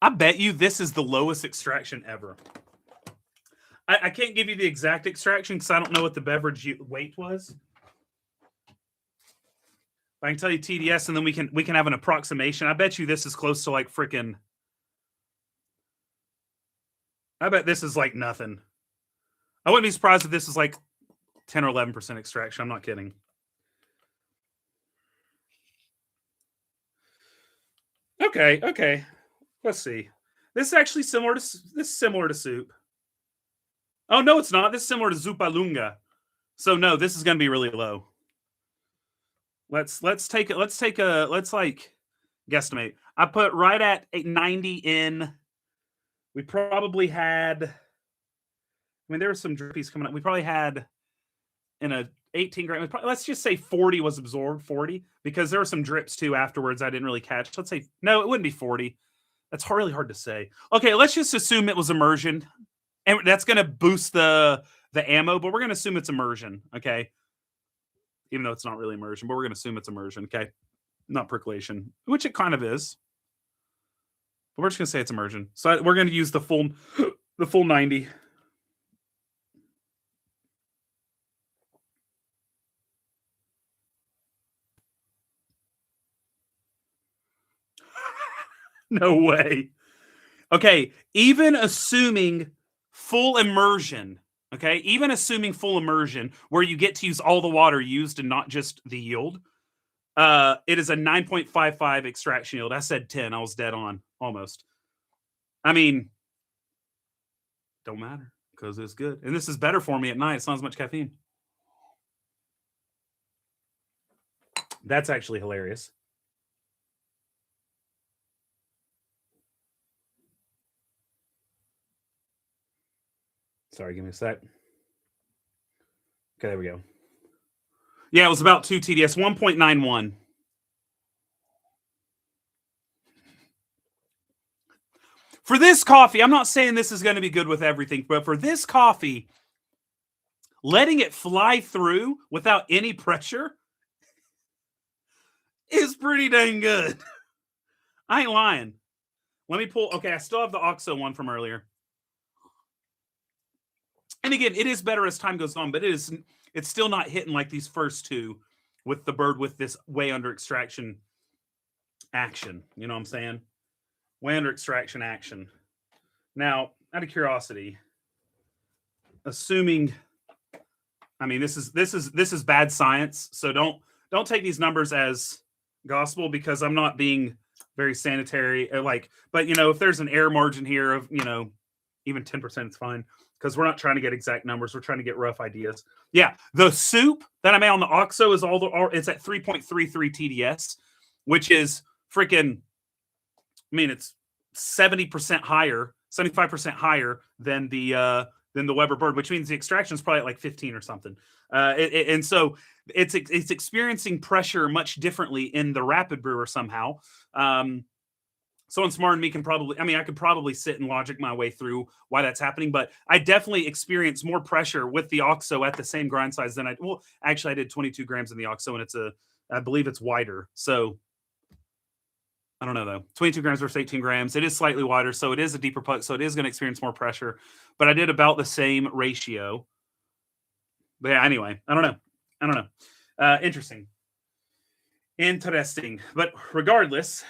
I bet you this is the lowest extraction ever. I can't give you the exact extraction because I don't know what the beverage weight was. I can tell you TDS, and then we can have an approximation. I bet you this is close to like freaking. I bet this is like nothing. I wouldn't be surprised if this is like 10 or 11% extraction. I'm not kidding. Okay. Let's see. This is actually similar to soup. Oh no, it's not. This is similar to Zupalunga. So no, this is going to be really low. Let's like guesstimate. I put right at 90 in. We probably had. I mean, there were some drippies coming up. We probably had in a 18 gram. Let's just say 40 was absorbed. 40 because there were some drips too afterwards. I didn't really catch. Let's say no, it wouldn't be 40. That's really hard to say. Okay, let's just assume it was immersion, and that's going to boost the ammo. But we're going to assume it's immersion. Okay, even though it's not really immersion, but we're going to assume it's immersion. Okay, not percolation, which it kind of is. But we're just going to say it's immersion. So we're going to use the full 90. No way. Okay, even assuming full immersion, okay, even assuming full immersion where you get to use all the water used and not just the yield, it is a 9.55 extraction yield. I said 10. I was dead on, almost. I mean, don't matter because it's good. And this is better for me at night. It's not as much caffeine. That's actually hilarious. Sorry, give me a sec. Okay, there we go. Yeah, it was about 2 TDS, 1.91. For this coffee, I'm not saying this is going to be good with everything, but for this coffee, letting it fly through without any pressure is pretty dang good. I ain't lying. Let me pull. Okay, I still have the OXO one from earlier. And again, it is better as time goes on, but it's still not hitting like these first two with the bird with this way under extraction action. You know what I'm saying? Way under extraction action. Now, out of curiosity, assuming, I mean, this is bad science, so don't take these numbers as gospel because I'm not being very sanitary. But if there's an error margin here of even 10%, it's fine because we're not trying to get exact numbers. We're trying to get rough ideas. Yeah, the soup that I made on the OXO is it's at 3.33 TDS, which is freaking. I mean, it's 70% higher, 75% higher than the Weber bird, which means the extraction is probably at like 15 or something. And so it's experiencing pressure much differently in the rapid brewer somehow. Someone smarter than me I could probably sit and logic my way through why that's happening, but I definitely experience more pressure with the OXO at the same grind size than I did 22 grams in the OXO, and I believe it's wider. So I don't know though. 22 grams versus 18 grams. It is slightly wider, so it is a deeper puck, so it is going to experience more pressure. But I did about the same ratio. But yeah, anyway, I don't know. Interesting. But regardless,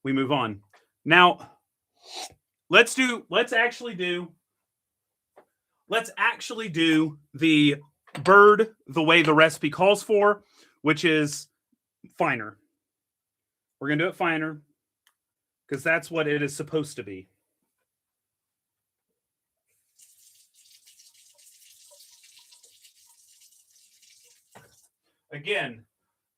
we move on. Now, let's actually do the bird the way the recipe calls for, which is finer. We're going to do it finer because that's what it is supposed to be. Again,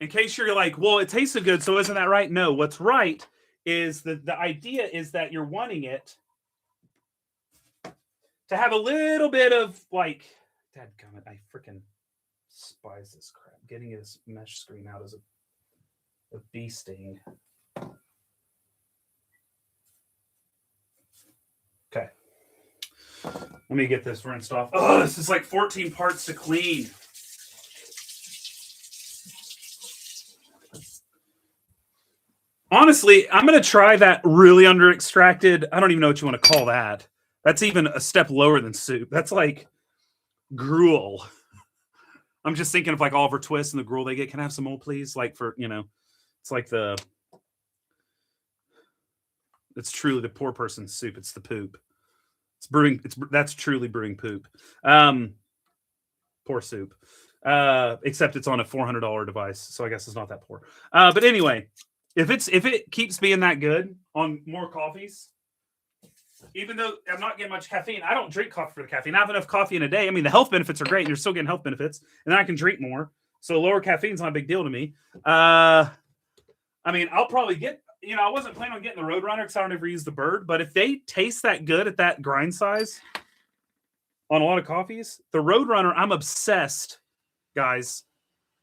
in case you're like, well, it tasted good, so isn't that right? No, what's right is the idea is that you're wanting it to have a little bit of like, dadgummit, I freaking despise this crap. Getting his mesh screen out is a bee sting. Okay. Let me get this rinsed off. Oh, this is like 14 parts to clean. Honestly, I'm going to try that really under extracted. I don't even know what you want to call that. That's even a step lower than soup. That's like gruel. I'm just thinking of like Oliver Twist and the gruel they get. Can I have some more, please? Like for, it's like it's truly the poor person's soup. It's the poop. It's brewing. That's truly brewing poop. Poor soup. Except it's on a $400 device. So I guess it's not that poor. But anyway, if it keeps being that good on more coffees, even though I'm not getting much caffeine, I don't drink coffee for the caffeine. I have enough coffee in a day. I mean, the health benefits are great, and you're still getting health benefits, and then I can drink more. So lower caffeine is not a big deal to me. I mean, I'll probably get, I wasn't planning on getting the Roadrunner because I don't ever use the bird, but if they taste that good at that grind size on a lot of coffees, the Roadrunner, I'm obsessed, guys.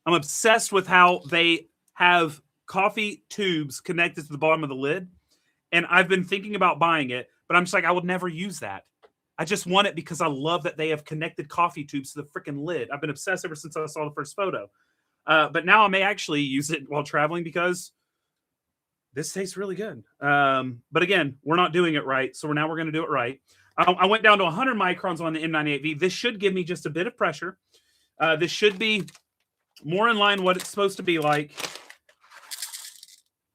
I'm obsessed with how they have coffee tubes connected to the bottom of the lid, and I've been thinking about buying it, but I'm just like, I would never use that. I just want it because I love that they have connected coffee tubes to the freaking lid. I've been obsessed ever since I saw the first photo. But now I may actually use it while traveling because this tastes really good. But again, we're not doing it right. So now we're going to do it right. I went down to 100 microns on the M98V. This should give me just a bit of pressure. This should be more in line what it's supposed to be like.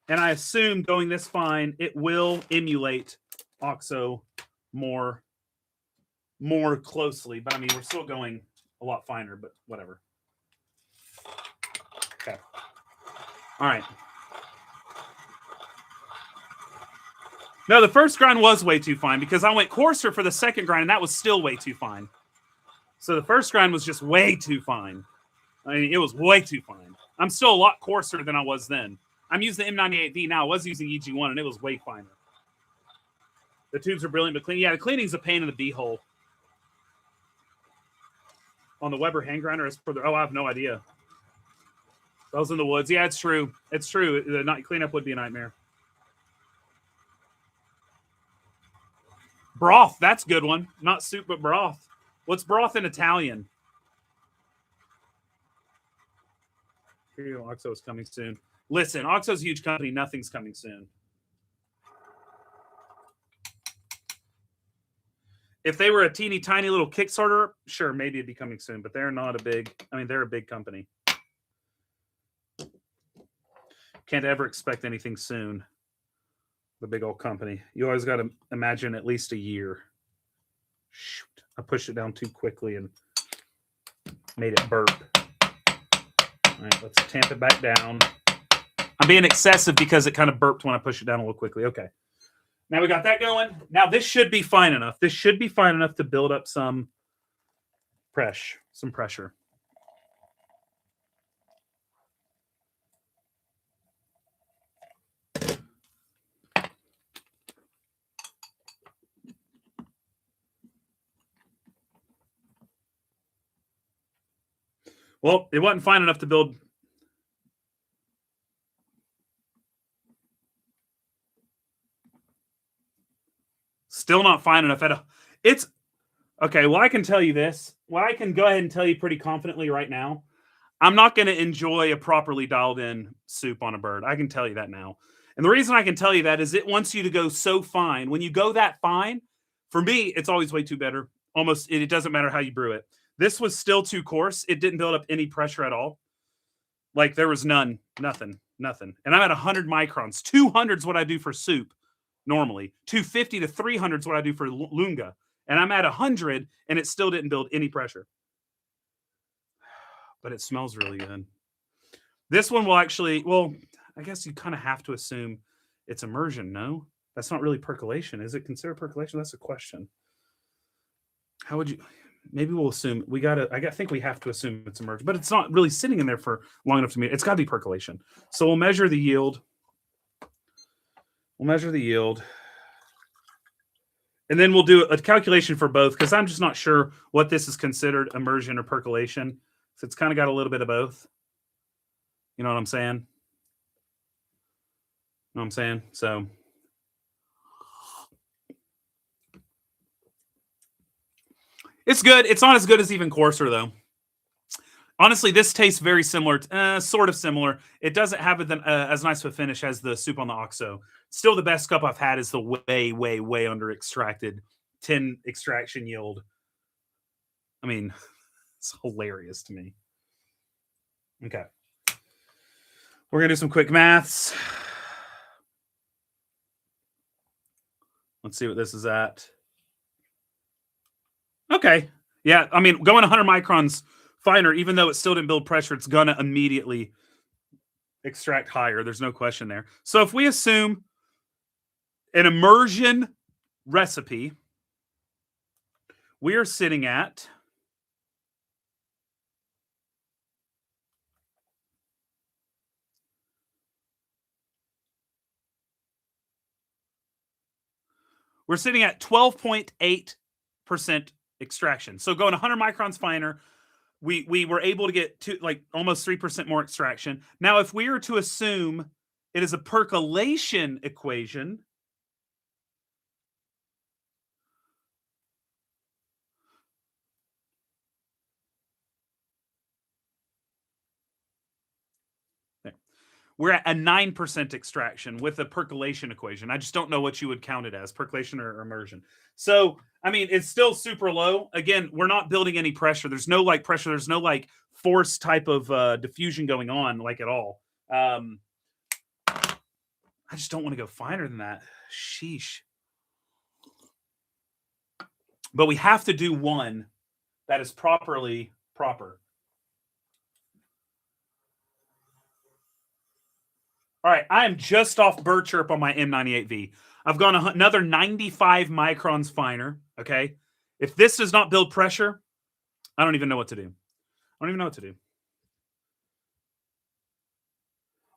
And I assume going this fine, it will emulate OXO more closely. But I mean, we're still going a lot finer, but whatever. Okay. All right. No, the first grind was way too fine because I went coarser for the second grind, and that was still way too fine. So the first grind was just way too fine. I mean, it was way too fine. I'm still a lot coarser than I was then. I'm using the M98V now. I was using EG1, and it was way finer. The tubes are brilliant, but clean. Yeah, the cleaning's a pain in the beehole. On the Weber hand grinder, as for the I have no idea. That was in the woods. Yeah, it's true. It's true. The night cleanup would be a nightmare. Broth, that's a good one. Not soup, but broth. What's broth in Italian? OXO is coming soon. Listen, OXO's a huge company. Nothing's coming soon. If they were a teeny tiny little Kickstarter, sure, maybe it'd be coming soon. But they're not a big. I mean, they're a big company. Can't ever expect anything soon. The big old company. You always got to imagine at least a year. Shoot, I pushed it down too quickly and made it burp. right, let's tamp it back down. I'm being excessive because it kind of burped when I pushed it down a little quickly. Okay. Now we got that going. Now this should be fine enough. This should be fine enough to build up some pressure. Well, it wasn't fine enough to build. Still not fine enough. It's okay. Well, I can tell you this. Well, I can go ahead and tell you pretty confidently right now. I'm not going to enjoy a properly dialed in soup on a bird. I can tell you that now. And the reason I can tell you that is it wants you to go so fine. When you go that fine, for me, it's always way too better. Almost, it doesn't matter how you brew it. This was still too coarse. It didn't build up any pressure at all. Like there was nothing. And I'm at 100 microns. 200 is what I do for soup normally. 250 to 300 is what I do for lunga. And I'm at 100 and it still didn't build any pressure. But it smells really good. This one will actually, well, I guess you kind of have to assume it's immersion, no? That's not really percolation. Is it considered percolation? That's a question. How would you, maybe we'll assume, I think we have to assume it's immersion, but it's not really sitting in there for long enough to me. It's got to be percolation. So we'll measure the yield. And then we'll do a calculation for both because I'm just not sure what this is considered immersion or percolation. So it's kind of got a little bit of both. You know what I'm saying? So it's good. It's not as good as even coarser though. Honestly, this tastes very similar, sort of similar. It doesn't have as nice of a finish as the soup on the OXO. Still, the best cup I've had is the way under extracted 10 extraction yield. I mean, it's hilarious to me. Okay. We're going to do some quick maths. Let's see what this is at. Okay. Yeah, I mean, going 100 microns finer, even though it still didn't build pressure, it's going to immediately extract higher. There's no question there. So if we assume an immersion recipe, we are sitting at we're sitting at 12.8% extraction. So going 100 microns finer, we were able to get to like almost 3% more extraction. Now, if we were to assume it is a percolation equation, we're at a 9% extraction with a percolation equation. I just don't know what you would count it as, percolation or immersion. So, I mean, it's still super low. Again, we're not building any pressure. There's no like pressure. There's no like force type of diffusion going on like at all. I just don't want to go finer than that. Sheesh. But we have to do one that is proper. All right, I am just off bird chirp on my M98V. I've gone another 95 microns finer, okay? If this does not build pressure, I don't even know what to do.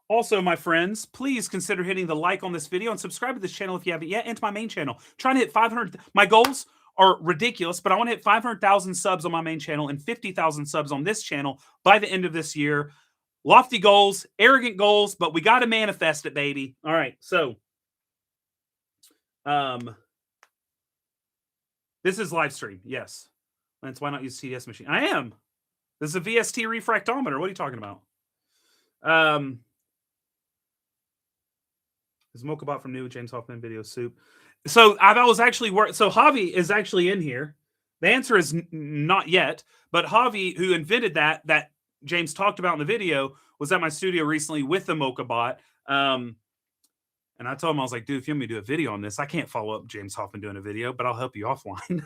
Also, my friends, please consider hitting the like on this video and subscribe to this channel if you haven't yet, and to my main channel. Trying to hit 500. My goals are ridiculous, but I want to hit 500,000 subs on my main channel and 50,000 subs on this channel by the end of this year. Lofty goals, arrogant goals, but we got to manifest it, baby. All right, so this is live stream, yes. Lance, why not use TDS machine? I am. This is a VST refractometer. What are you talking about? Is Mocha from new James Hoffman video soup? So I was actually so Javi is actually in here. The answer is not yet, but Javi, who invented that James talked about in the video, was at my studio recently with the Mocha bot. And I told him, I was like, dude, if you want me to do a video on this, I can't follow up James Hoffman doing a video, but I'll help you offline.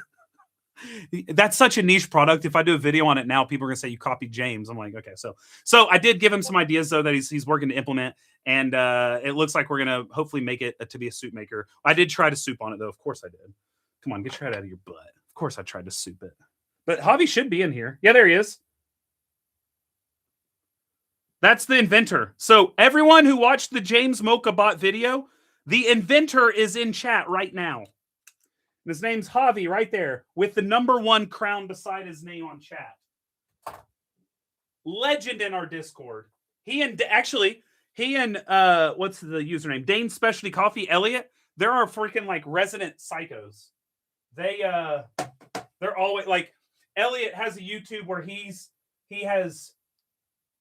That's such a niche product. If I do a video on it now, people are gonna say you copied James. I'm like, okay, so I did give him some ideas though that he's working to implement, and it looks like we're gonna hopefully make it to be a soup maker. I did try to soup on it though. Of course I did. Come on, get your head out of your butt. Of course I tried to soup it. But Javi should be in here. Yeah, there he is. That's the inventor. So everyone who watched the James Mocha Bot video, the inventor is in chat right now. His name's Javi right there with the #1 crown beside his name on chat. Legend in our Discord. He and what's the username? Dane's Specialty Coffee, Elliot. There are freaking like resident psychos. They're always like Elliot has a YouTube where he has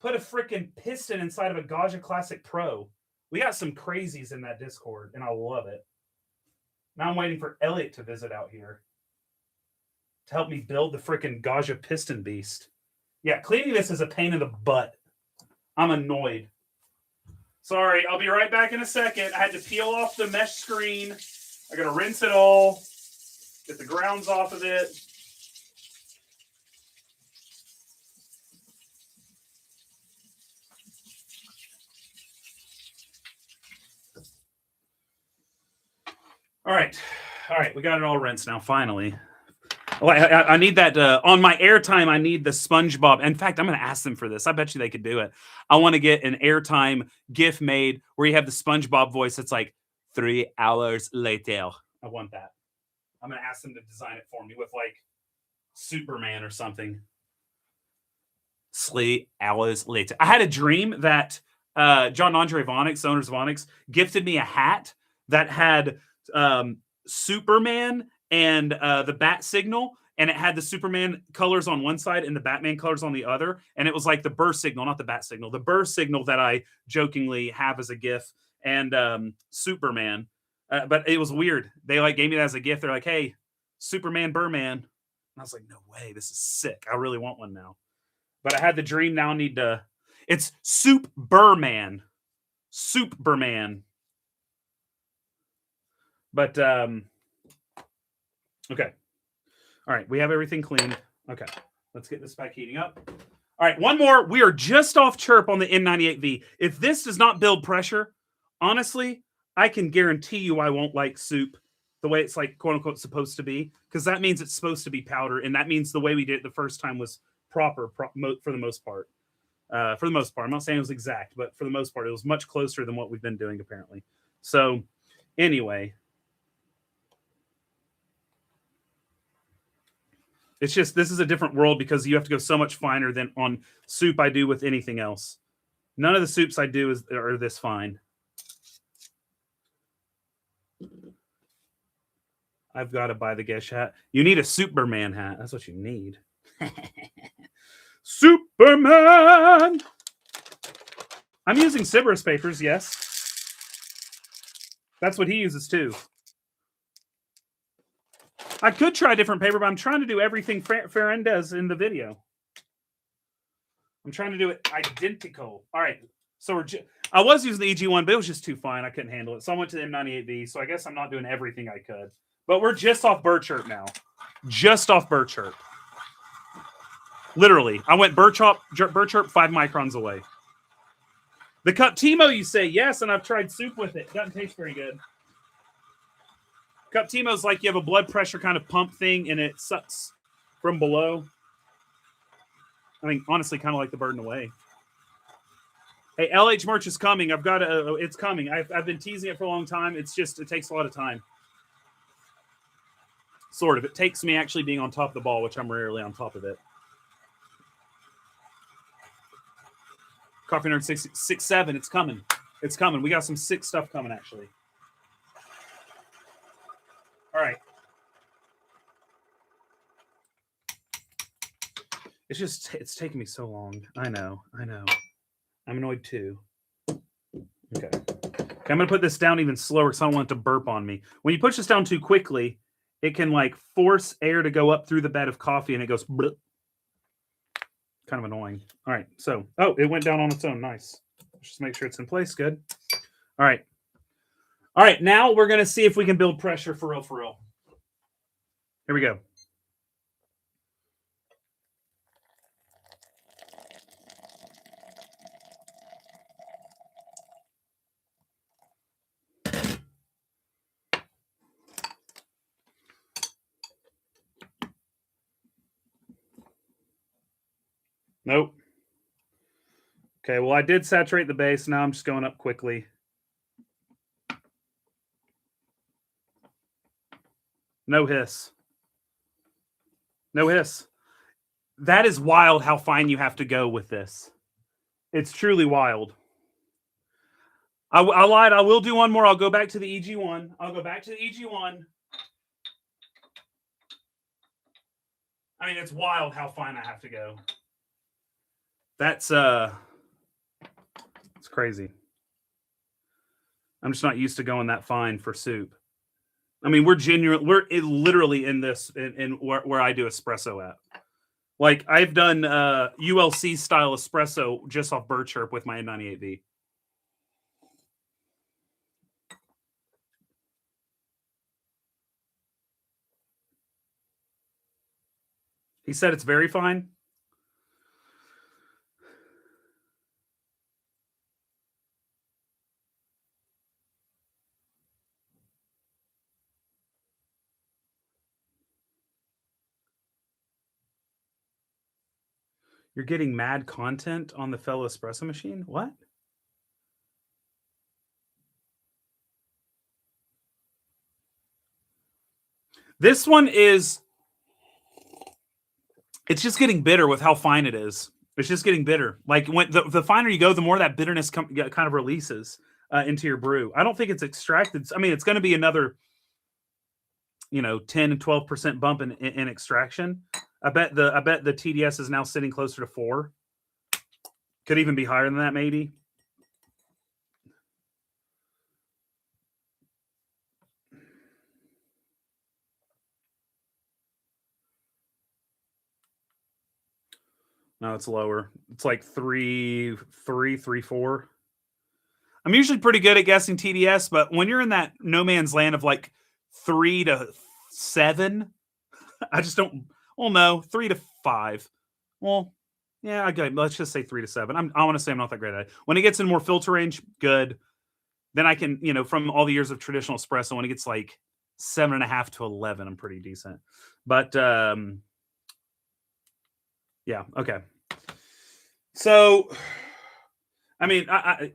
put a freaking piston inside of a Gaja Classic Pro. We got some crazies in that Discord, and I love it. Now I'm waiting for Elliot to visit out here to help me build the freaking Gaja piston beast. Yeah, cleaning this is a pain in the butt. I'm annoyed. Sorry, I'll be right back in a second. I had to peel off the mesh screen. I gotta rinse it all, get the grounds off of it. All right, we got it all rinsed now, finally. Well, I need that on my airtime. I need the SpongeBob. In fact, I'm going to ask them for this. I bet you they could do it. I want to get an airtime GIF made where you have the SpongeBob voice. That's like 3 hours later. I want that. I'm going to ask them to design it for me with like Superman or something. 3 hours later. I had a dream that John Andre Vonix, owners of Vonix, gifted me a hat that had Superman and the bat signal, and it had the Superman colors on one side and the Batman colors on the other, and it was like the burst signal, not the bat signal, the burst signal that I jokingly have as a GIF, and Superman. But it was weird. They like gave me that as a gift. They're like, "Hey, Superman, Burman," and I was like, "No way, this is sick. I really want one now." But I had the dream. Now I need to. It's Soup Burman. But okay. All right, we have everything cleaned. Okay, let's get this back heating up. All right, one more. We are just off chirp on the N98V. If this does not build pressure, honestly, I can guarantee you I won't like soup the way it's like quote unquote supposed to be, because that means it's supposed to be powder, and that means the way we did it the first time was proper for the most part. For the most part, I'm not saying it was exact, but for the most part, it was much closer than what we've been doing apparently. So, anyway. It's just, this is a different world because you have to go so much finer than on soup I do with anything else. None of the soups I do are this fine. I've got to buy the Gesh hat. You need a Superman hat. That's what you need. Superman! I'm using Sybaris papers, yes. That's what he uses too. I could try a different paper, but I'm trying to do everything Farron does in the video. I'm trying to do it identical. All right. So I was using the EG one, but it was just too fine. I couldn't handle it. So I went to the M98V. So I guess I'm not doing everything I could. But we're just off Bird Chirp now. Just off Bird Chirp. Literally. I went Bird Chirp 5 microns away. The Cup Timo, you say? Yes, and I've tried soup with it. Doesn't taste very good. Cup Timo's like you have a blood pressure kind of pump thing, and it sucks from below. I mean, honestly, kind of like the Bird in a way. Hey, LH merch is coming. I've got to. It's coming. I've been teasing it for a long time. It's just, it takes a lot of time. Sort of. It takes me actually being on top of the ball, which I'm rarely on top of it. Coffee Nerd 667. It's coming. It's coming. We got some sick stuff coming, actually. All right. It's taking me so long. I know. I'm annoyed too. Okay. I'm going to put this down even slower because I don't want it to burp on me. When you push this down too quickly, it can like force air to go up through the bed of coffee and it goes bleh. Kind of annoying. All right. So, oh, it went down on its own. Nice. Let's just make sure it's in place. Good. All right. All right. Now we're going to see if we can build pressure for real. Here we go. Nope. Okay, well, I did saturate the base. Now I'm just going up quickly. No hiss. No hiss. That is wild how fine you have to go with this. It's truly wild. I lied. I will do one more. I'll go back to the EG1. I'll go back to the EG1. I mean, it's wild how fine I have to go. That's it's crazy. I'm just not used to going that fine for soup. I mean, we're literally in this in where I do espresso at. Like I've done ULC style espresso just off bird chirp with my N98V. He said it's very fine. You're getting mad content on the fellow espresso machine? What? This one is it's just getting bitter with how fine it is. It's just getting bitter. Like when the finer you go, the more that bitterness kind of releases into your brew. I don't think it's extracted. I mean, it's going to be another, 10 and 12% bump in extraction. I bet the TDS is now sitting closer to 4. Could even be higher than that, maybe. No, it's lower. It's like 3, 4. I'm usually pretty good at guessing TDS, but when you're in that no man's land of like 3 to 7, I just don't. Well, no, 3 to 5. Well, yeah, okay. Let's just say 3 to 7. I want to say I'm not that great at it. When it gets in more filter range, good. Then I can, from all the years of traditional espresso, when it gets like 7.5 to 11, I'm pretty decent. But yeah, okay. So, I mean, I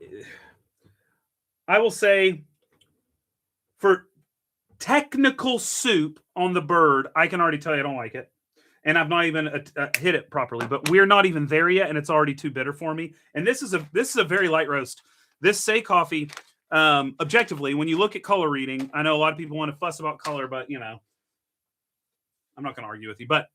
will say for technical soup on the bird, I can already tell you I don't like it. And I've not even hit it properly, but we're not even there yet, and it's already too bitter for me. And this is a very light roast. This Say coffee, objectively, when you look at color reading, I know a lot of people want to fuss about color, but I'm not going to argue with you. But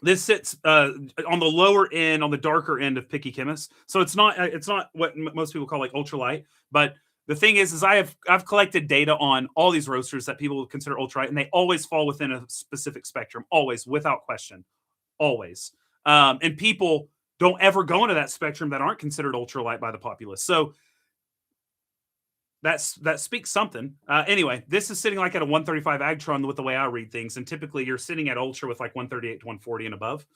this sits on the lower end, on the darker end of picky chemists. So it's not what most people call like ultralight. But the thing is I've collected data on all these roasters that people would consider ultralight, and they always fall within a specific spectrum, always, without question, always. And people don't ever go into that spectrum that aren't considered ultralight by the populace. So that speaks something. Anyway, this is sitting like at a 135 Agtron with the way I read things, and typically you're sitting at ultra with like 138 to 140 and above.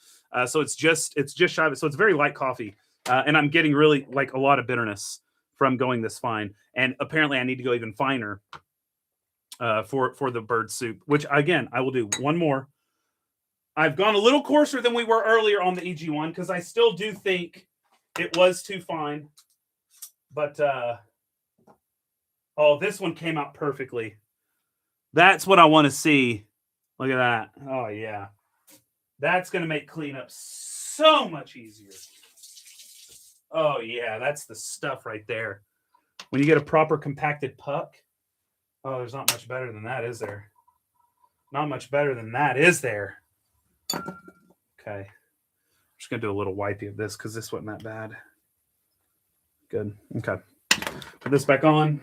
So it's just shy of it. So it's very light coffee, and I'm getting really like a lot of bitterness from going this fine. And apparently, I need to go even finer for the bird soup. Which again, I will do one more. I've gone a little coarser than we were earlier on the EG1 because I still do think it was too fine, but. Oh, this one came out perfectly. That's what I want to see. Look at that. Oh, yeah. That's going to make cleanup so much easier. Oh, yeah. That's the stuff right there. When you get a proper compacted puck. Oh, there's not much better than that, is there? Not much better than that, is there? Okay. I'm just going to do a little wipey of this because this wasn't that bad. Good. Okay. Put this back on.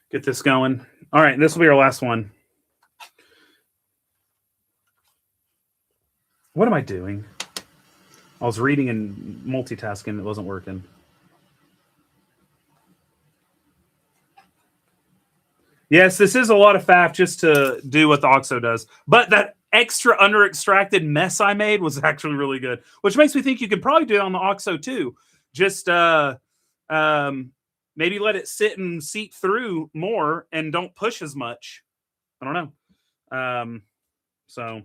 Get this going. All right, this will be our last one. What am I doing? I was reading and multitasking. It wasn't working. Yes, this is a lot of faff just to do what the OXO does. But that extra under-extracted mess I made was actually really good, which makes me think you could probably do it on the OXO too. Just maybe let it sit and seep through more and don't push as much. I don't know. So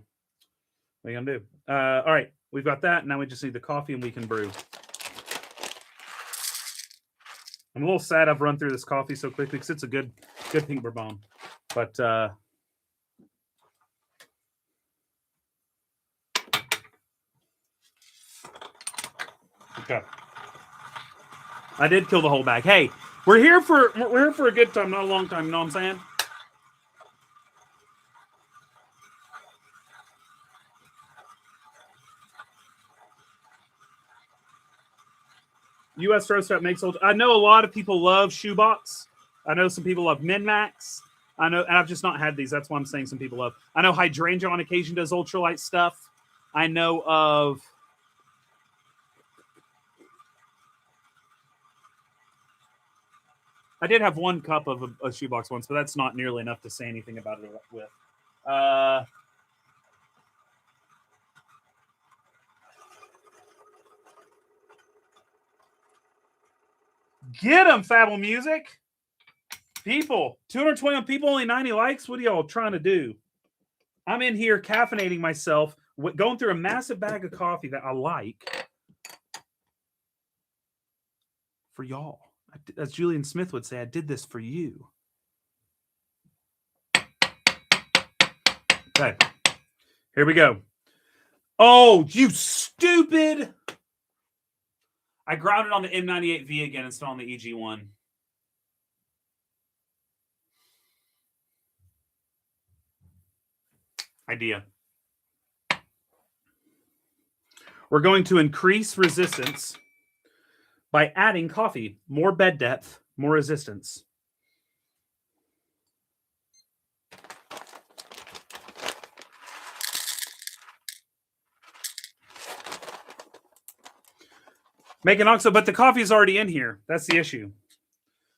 what are you gonna do? All right. We've got that. Now we just need the coffee and we can brew. I'm a little sad I've run through this coffee so quickly because it's a good pink bourbon. But okay. I did kill the whole bag. Hey, we're here for a good time, not a long time, you know what I'm saying? US Roast Up makes old. I know a lot of people love Shoebox. I know some people love Min-Max. I know, and I've just not had these. That's why I'm saying some people love. I know Hydrangea on occasion does ultralight stuff. I know of. I did have one cup of a Shoebox once, but that's not nearly enough to say anything about it with. Get them, Fable Music. People, 221 people, only 90 likes. What are y'all trying to do? I'm in here caffeinating myself, going through a massive bag of coffee that I like for y'all. As Julian Smith would say, I did this for you. Okay, here we go. Oh, you stupid! I grounded on the M98V again instead on the EG1. Idea. We're going to increase resistance by adding coffee. More bed depth, more resistance. Make an oxo, but the coffee is already in here. That's the issue.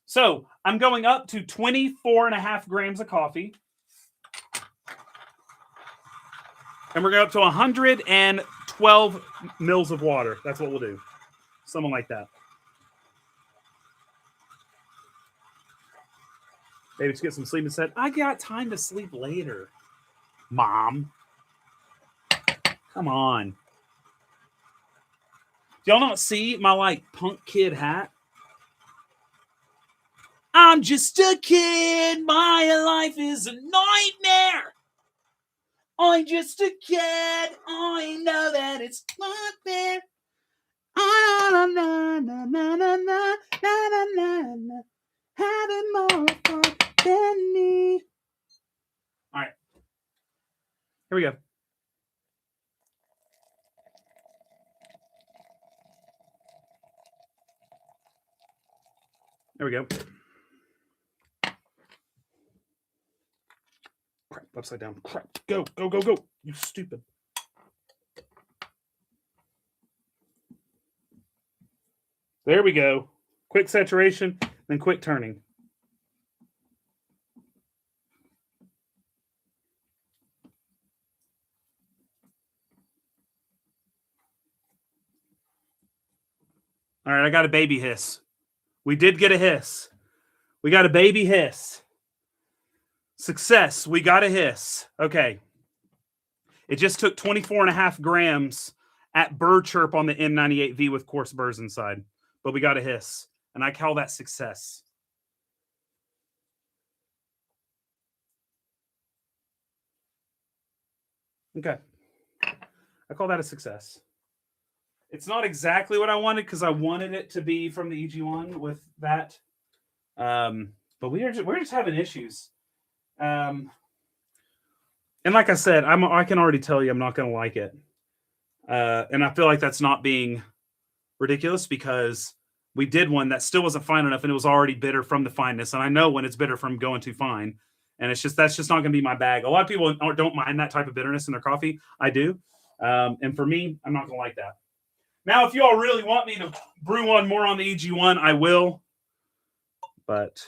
So I'm going up to 24.5 grams of coffee. And we're going up to 112 mils of water. That's what we'll do. Something like that. Maybe just get some sleep instead. I got time to sleep later. Mom. Come on. Do y'all not see my punk kid hat? I'm just a kid. My life is a nightmare. I'm just a kid. I know that it's not fair. Having more fun than me. All right. Here we go. There we go. Crap, upside down. Crap. Go, go, go, go. You stupid. There we go. Quick saturation, then quick turning. All right, I got a baby hiss. We did get a hiss. We got a baby hiss. Success. We got a hiss. Okay. It just took 24.5 grams at burr chirp on the M98V with coarse burrs inside. But we got a hiss. And I call that success. Okay. I call that a success. It's not exactly what I wanted because I wanted it to be from the EG1 with that. But we're just having issues. And like I said, I can already tell you I'm not going to like it. And I feel like that's not being ridiculous because we did one that still wasn't fine enough and it was already bitter from the fineness. And I know when it's bitter from going too fine. And that's just not going to be my bag. A lot of people don't mind that type of bitterness in their coffee. I do. And for me, I'm not going to like that. Now, if you all really want me to brew one more on the EG1, I will. But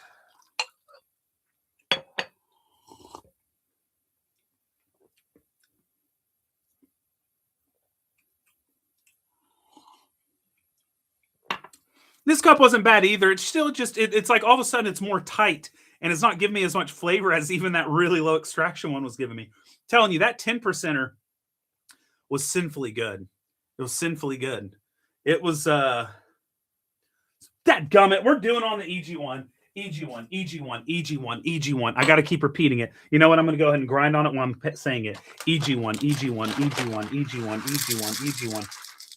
this cup wasn't bad either. It's still just, it's like all of a sudden it's more tight and it's not giving me as much flavor as even that really low extraction one was giving me. I'm telling you, that 10%er was sinfully good. It was sinfully good. It was dadgummit, we're doing on the EG1. EG1, EG1, EG1, EG1. I got to keep repeating it. You know what? I'm going to go ahead and grind on it while I'm saying it. EG1, EG1, EG1, EG1, EG1, EG1.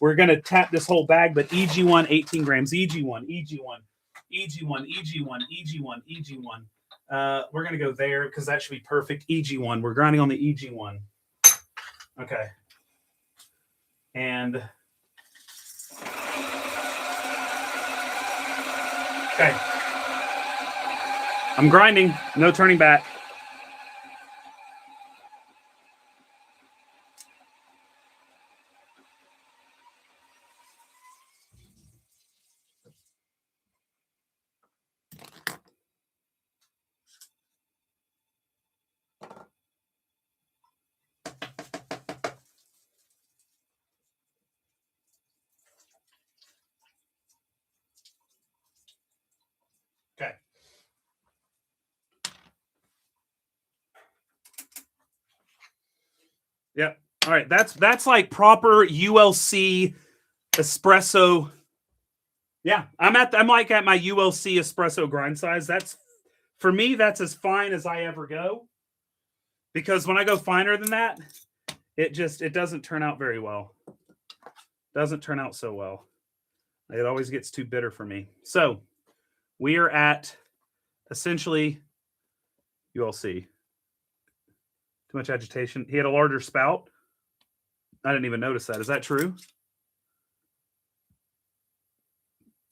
We're going to tap this whole bag, but EG1, 18 grams. EG1, EG1, EG1, EG1, EG1, EG1. We're going to go there because that should be perfect. EG1. We're grinding on the EG1. Okay. And okay. I'm grinding. No turning back. Okay. Yep. All right. That's like proper ULC espresso. Yeah, I'm like at my ULC espresso grind size. That's for me. That's as fine as I ever go. Because when I go finer than that, it doesn't turn out very well. Doesn't turn out so well. It always gets too bitter for me. So we are at essentially ULC. Too much agitation. He had a larger spout. I didn't even notice that. Is that true?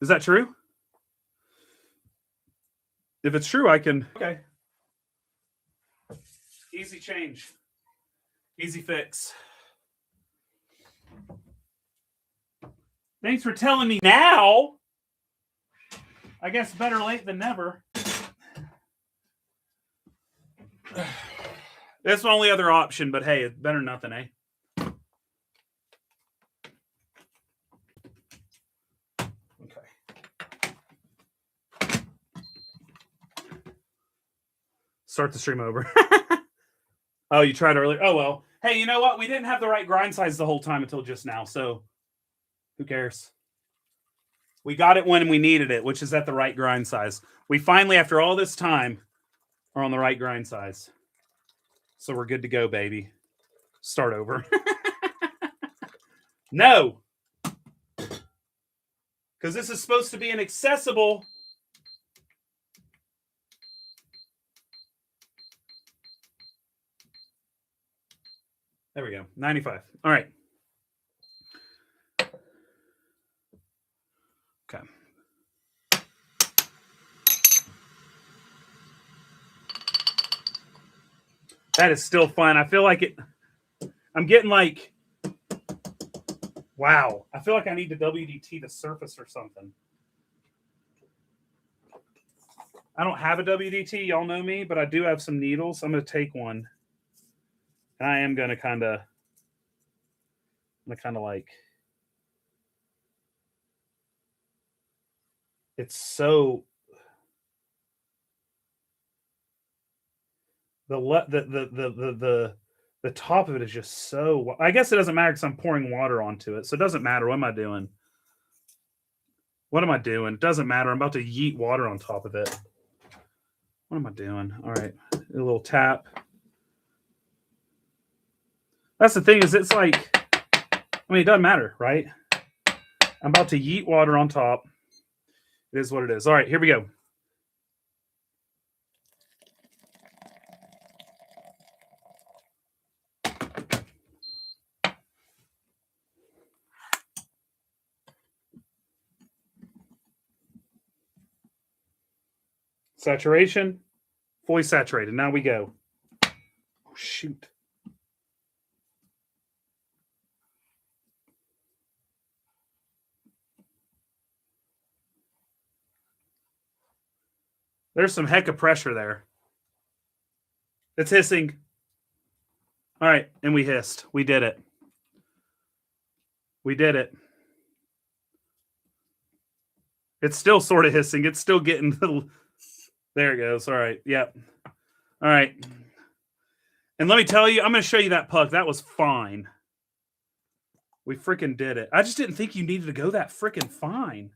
Is that true? If it's true, I can. Okay. Easy change. Easy fix. Thanks for telling me now. I guess better late than never. That's the only other option, but hey, it's better than nothing, eh? Okay. Start the stream over. Oh, you tried earlier? Oh, well. Hey, you know what? We didn't have the right grind size the whole time until just now, so who cares? We got it when we needed it, which is at the right grind size. We finally, after all this time, are on the right grind size. So we're good to go, baby. Start over. No. Because this is supposed to be an accessible... There we go. 95. All right. Okay. That is still fun. I feel like it. I'm getting like, wow. I feel like I need to WDT the surface or something. I don't have a WDT. Y'all know me, but I do have some needles. I'm going to take one. And I am going to kind of like, it's so, the top of it is just so, I guess it doesn't matter because I'm pouring water onto it. So it doesn't matter. What am I doing? What am I doing? It doesn't matter. I'm about to yeet water on top of it. What am I doing? All right. A little tap. That's the thing is it's like, I mean, it doesn't matter, right? I'm about to yeet water on top. It is what it is. All right, here we go. Saturation, fully saturated. Now we go. Oh, shoot. There's some heck of pressure there. It's hissing. All right, and we hissed. We did it. We did it. It's still sort of hissing. It's still getting the... There it goes. All right. Yep. All right. And let me tell you, I'm going to show you that puck. That was fine. We freaking did it. I just didn't think you needed to go that freaking fine.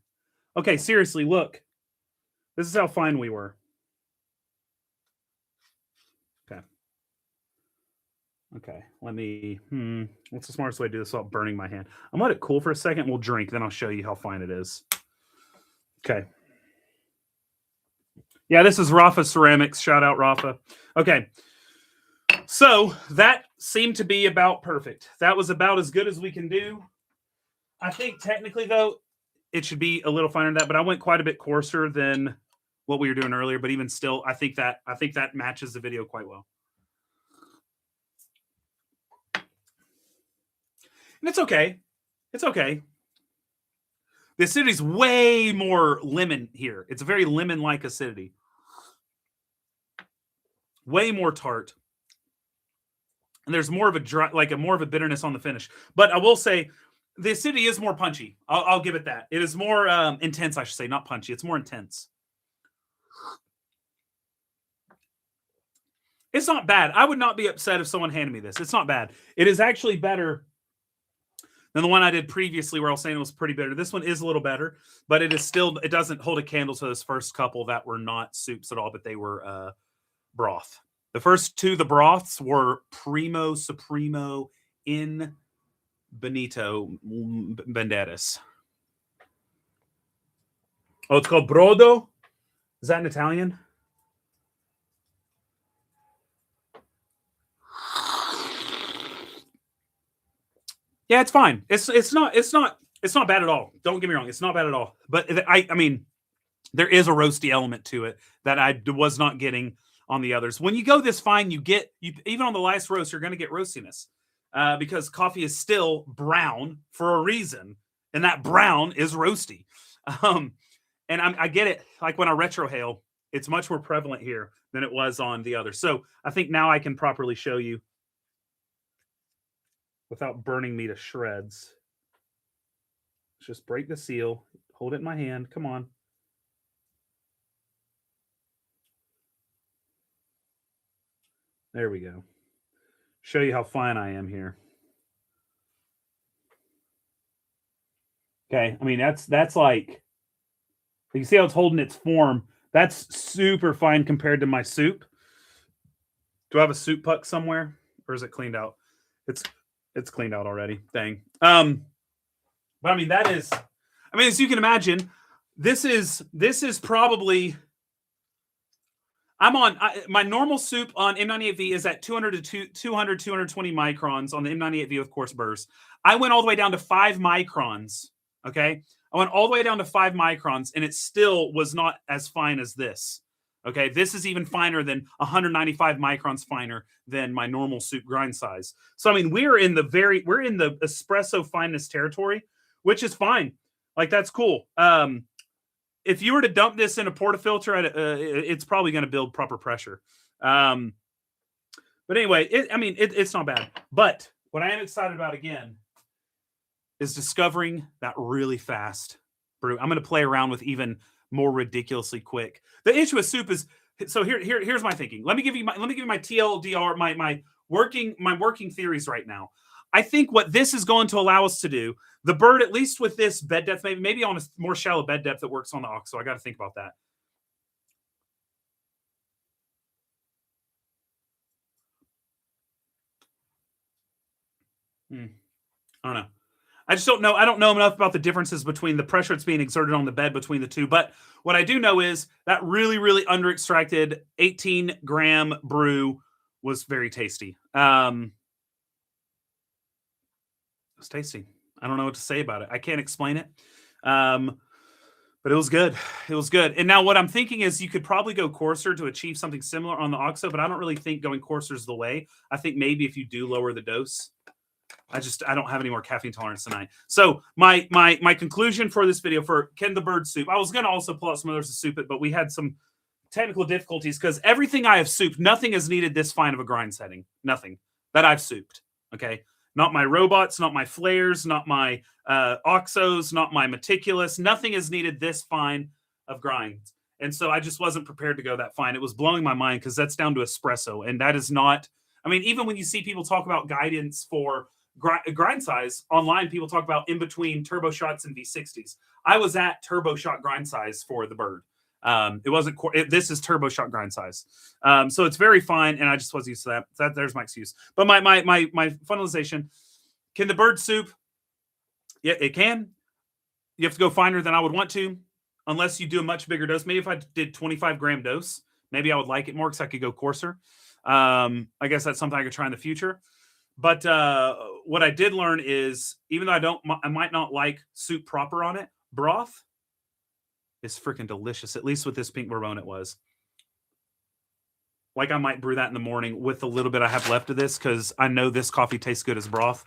Okay, seriously, look. This is how fine we were. Okay. Okay, let me, what's the smartest way to do this without burning my hand? I'm gonna let it cool for a second. We'll drink, then I'll show you how fine it is. Okay. Yeah, this is Rafa Ceramics. Shout out, Rafa. Okay. So that seemed to be about perfect. That was about as good as we can do. I think technically, though, it should be a little finer than that, but I went quite a bit coarser than what we were doing earlier. But even still, I think that matches the video quite well. And it's okay. It's okay. The acidity is way more lemon here. It's a very lemon-like acidity. Way more tart. And there's more of a dry, more of a bitterness on the finish. But I will say, the acidity is more punchy. I'll give it that. It is more intense, I should say, not punchy. It's more intense. It's not bad. I would not be upset if someone handed me this. It's not bad. It is actually better than the one I did previously where I was saying it was pretty bitter. This one is a little better, but it is still, it doesn't hold a candle to those first couple that were not soups at all, but they were broth. The first two, the broths, were Primo Supremo in Benito Banderas. Oh, it's called Brodo? Is that in Italian? Yeah, it's fine. It's not bad at all. Don't get me wrong. It's not bad at all. But I mean, there is a roasty element to it that I was not getting on the others. When you go this fine, you even on the last roast, you're going to get roastiness because coffee is still brown for a reason, and that brown is roasty. And I get it. Like when I retrohale, it's much more prevalent here than it was on the other. So I think now I can properly show you without burning me to shreds. Let's just break the seal. Hold it in my hand. Come on. There we go. Show you how fine I am here. Okay, I mean, that's like, you can see how it's holding its form. That's super fine compared to my soup. Do I have a soup puck somewhere? Or is it cleaned out? It's cleaned out already. Dang. But I mean, as you can imagine, this is probably, I'm on, my normal soup on M98V is at 200 to 220 microns on the M98V, of course, burrs. I went all the way down to 5 microns, okay? I went all the way down to 5 microns, and it still was not as fine as this, okay? This is even finer than 195 microns finer than my normal soup grind size. So, I mean, we're in the espresso fineness territory, which is fine. Like, that's cool. If you were to dump this in a portafilter, it's probably going to build proper pressure. But anyway, it's not bad. But what I am excited about again is discovering that really fast brew. I'm going to play around with even more ridiculously quick. The issue with soup is, so here's my thinking. Let me give you my TLDR, my working theories right now. I think what this is going to allow us to do, the bird, at least with this bed depth, maybe on a more shallow bed depth that works on the OXO. I got to think about that. I don't know. I just don't know. I don't know enough about the differences between the pressure that's being exerted on the bed between the two. But what I do know is that really, really under-extracted 18-gram brew was very tasty. It was tasty. I don't know what to say about it. I can't explain it. But it was good. It was good. And now what I'm thinking is you could probably go coarser to achieve something similar on the OXO, but I don't really think going coarser is the way. I think maybe if you do lower the dose, I don't have any more caffeine tolerance tonight. So my conclusion for this video for Ken the Bird soup, I was going to also pull out some others to soup it, but we had some technical difficulties because everything I have souped, nothing has needed this fine of a grind setting. Nothing that I've souped. Okay. Not my robots, not my flares, not my OXOs, not my meticulous. Nothing has needed this fine of grinds. And so I just wasn't prepared to go that fine. It was blowing my mind because that's down to espresso. And that is not, I mean, even when you see people talk about guidance for grind size online, people talk about in between turbo shots and V60s. I was at turbo shot grind size for the bird. It wasn't. This is turbo shot grind size, so it's very fine. And I just was used to that. There's my excuse. But my funnelization. Can the bird soup? Yeah, it can. You have to go finer than I would want to, unless you do a much bigger dose. Maybe if I did 25-gram dose, maybe I would like it more because I could go coarser. I guess that's something I could try in the future. But what I did learn is, even though I might not like soup proper on it, broth is freaking delicious. At least with this pink bourbon, it was. Like I might brew that in the morning with a little bit I have left of this because I know this coffee tastes good as broth.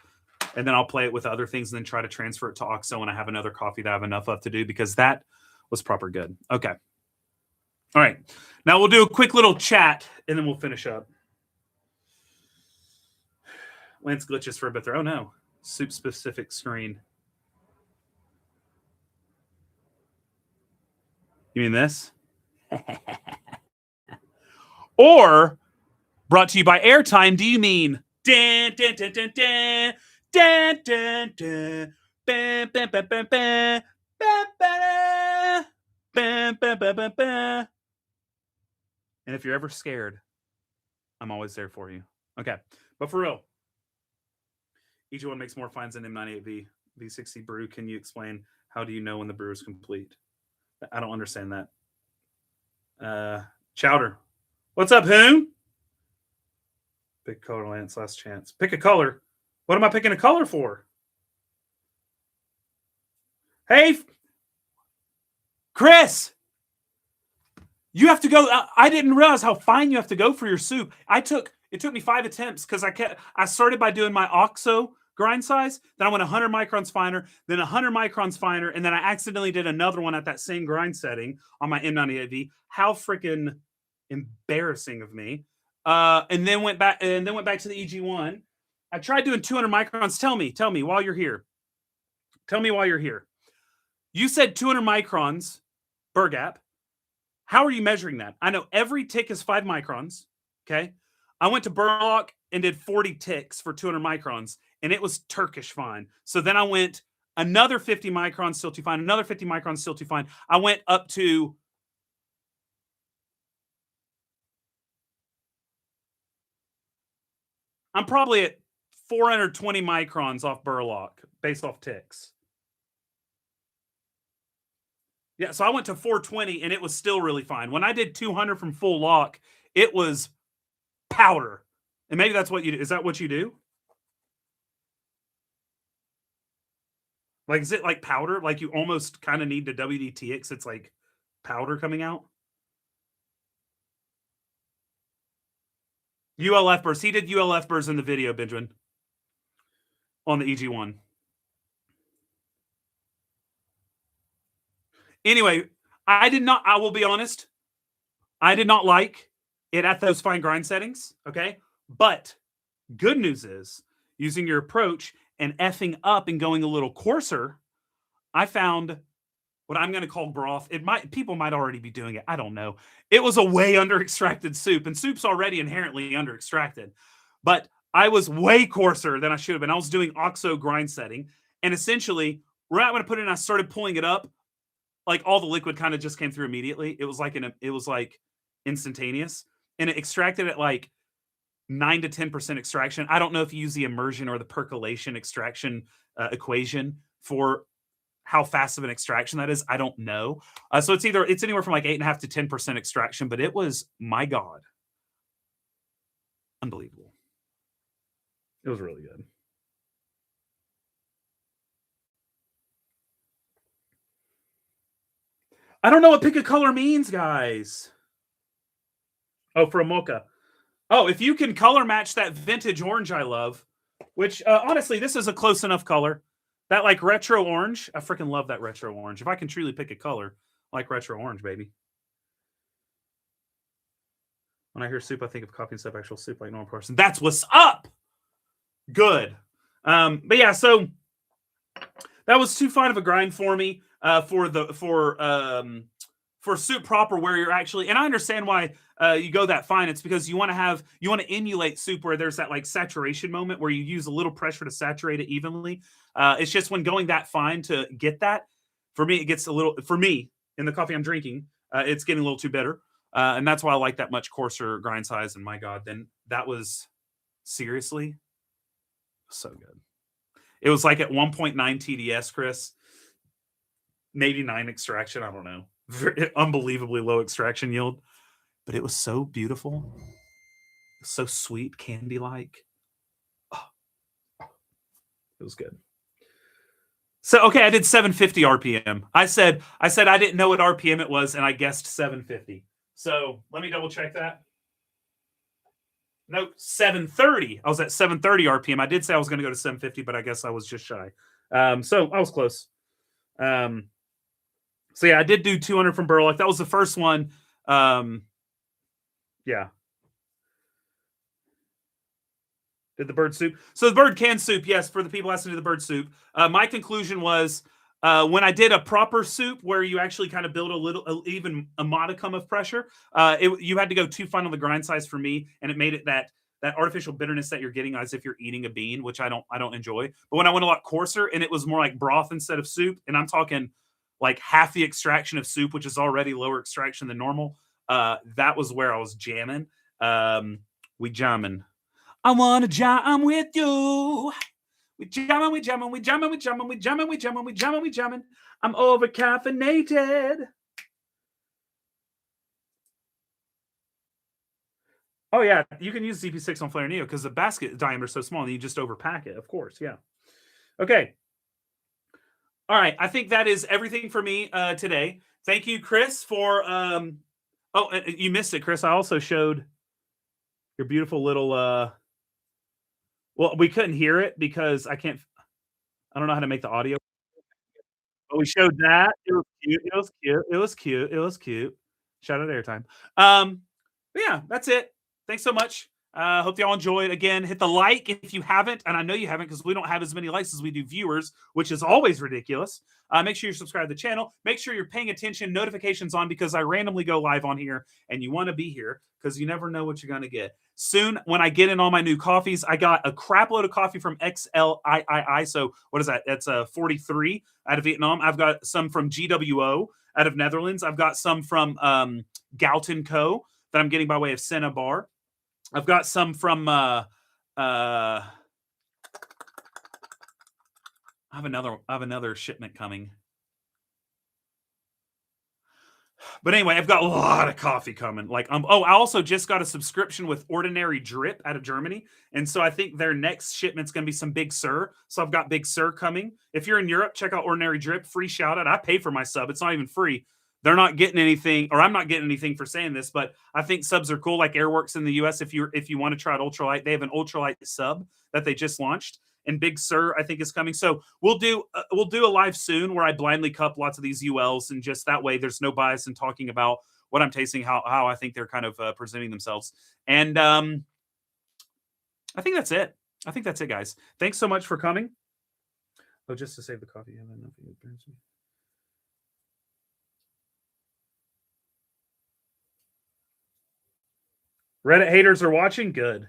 And then I'll play it with other things and then try to transfer it to OXO when I have another coffee that I have enough of to do, because that was proper good. Okay. All right. Now we'll do a quick little chat and then we'll finish up. Lance glitches for a bit there. Oh no. Soup specific screen. You mean this? Or brought to you by Airtime. Do you mean dun, dun, dun, dun, dun, dun, dun, dun, bam, bam, bam, bam, bam, bam, bam, bam, bam, bam, bam. And if you're ever scared, I'm always there for you. Okay. But for real, each one makes more fines than M98V. V60 brew. Can you explain how do you know when the brew is complete? I don't understand that. Chowder. What's up, Hoon? Pick color, Lance. Last chance. Pick a color. What am I picking a color for? Hey, Chris. You have to go. I didn't realize how fine you have to go for your soup. It took me 5 attempts because I started by doing my OXO grind size. Then I went 100 microns finer, then 100 microns finer, and then I accidentally did another one at that same grind setting on my M98V. How freaking embarrassing of me. And then went back to the EG1. I tried doing 200 microns. Tell me while you're here. Tell me why you're here. You said 200 microns burr gap. How are you measuring that? I know every tick is 5 microns. Okay. I went to Burlock and did 40 ticks for 200 microns, and it was Turkish fine. So then I went another 50 microns, still too fine. Another 50 microns, still too fine. I went up to I'm probably at 420 microns off Burlock based off ticks. Yeah, so I went to 420 and it was still really fine. When I did 200 from full lock, it was powder. And maybe that's what you do. Is that what you do? Like, is it like powder? Like you almost kind of need to WDTX. It's like powder coming out. ULF burrs. He did ULF burrs in the video, Benjamin. On the EG1. Anyway, I will be honest, I did not like it at those fine grind settings, okay? But good news is, using your approach and effing up and going a little coarser, I found what I'm going to call broth. People might already be doing it. I don't know. It was a way under extracted soup, and soup's already inherently under extracted. But I was way coarser than I should have been. I was doing OXO grind setting, and essentially, right when I put it in, I started pulling it up. Like all the liquid kind of just came through immediately. It was like instantaneous, and it extracted at like 9 to 10% extraction. I don't know if you use the immersion or the percolation extraction equation for how fast of an extraction that is. I don't know. So it's anywhere from like 8.5 to 10% extraction, but it was, my God, unbelievable. It was really good. I don't know what pick a color means, guys. Oh, for a mocha. Oh, if you can color match that vintage orange I love, which honestly, this is a close enough color. That like retro orange. I freaking love that retro orange. If I can truly pick a color, I like retro orange, baby. When I hear soup, I think of coffee instead of actual soup like normal person. That's what's up. Good. But yeah, so that was too fine of a grind for me. For for soup proper, where you're actually, and I understand why you go that fine. It's because you want to emulate soup where there's that like saturation moment where you use a little pressure to saturate it evenly. It's just when going that fine to get that, for me, it gets a little, for me, in the coffee I'm drinking, it's getting a little too bitter. And that's why I like that much coarser grind size. And my God, then that was seriously so good. It was like at 1.9 TDS, Chris, maybe 9 extraction. I don't know. Unbelievably low extraction yield, but it was so beautiful, so sweet, candy like. Oh, it was good. So okay, I did 750 RPM. I said I didn't know what RPM it was, and I guessed 750. So let me double check that. No, 730. I was at 730 RPM. I did say I was going to go to 750, but I guess I was just shy. So I was close. So yeah, I did do 200 from Burlock. That was the first one. Yeah. Did the bird soup? So the bird can soup, yes, for the people asking to the bird soup. My conclusion was when I did a proper soup where you actually kind of build even a modicum of pressure, you had to go too fine on the grind size for me, and it made it that artificial bitterness that you're getting as if you're eating a bean, which I don't enjoy. But when I went a lot coarser and it was more like broth instead of soup, and I'm talking like half the extraction of soup, which is already lower extraction than normal, that was where I was jamming. We jamming. I wanna jam with you. We jamming, we jamming, we jamming, we jamming, we jamming, we jamming, we jamming, we jamming. I'm over caffeinated. Oh yeah, you can use ZP6 on Flare Neo because the basket diameter is so small and you just overpack it. Of course, yeah. Okay. All right, I think that is everything for me today. Thank you, Chris, for. Oh, you missed it, Chris. I also showed your beautiful little. Well, we couldn't hear it because I don't know how to make the audio. But we showed that. It was cute. It was cute. It was cute. It was cute. Shout out airtime. But yeah, that's it. Thanks so much. Hope y'all enjoyed. Again, hit the like if you haven't, and I know you haven't because we don't have as many likes as we do viewers, which is always ridiculous. Make sure you subscribe to the channel. Make sure you're paying attention, notifications on, because I randomly go live on here, and you want to be here because you never know what you're going to get. Soon, when I get in all my new coffees, I got a crap load of coffee from XLIII. So what is that? That's a 43 out of Vietnam. I've got some from GWO out of Netherlands. I've got some from Galton Co. that I'm getting by way of Cinnabar. I've got some from I have another shipment coming. But anyway, I've got a lot of coffee coming. Like, I also just got a subscription with Ordinary Drip out of Germany, and so I think their next shipment's going to be some Big Sur. So I've got Big Sur coming. If you're in Europe, check out Ordinary Drip. Free shout out. I pay for my sub. It's not even free. They're not getting anything, or I'm not getting anything for saying this, but I think subs are cool. Like Airworks in the US, if you want to try it ultralight, they have an ultralight sub that they just launched, and Big Sur I think is coming. So we'll do a live soon where I blindly cup lots of these ULs, and just that way there's no bias in talking about what I'm tasting, how I think they're kind of presenting themselves. And I think that's it. I think that's it, guys. Thanks so much for coming. Oh, just to save the coffee. Reddit haters are watching? Good.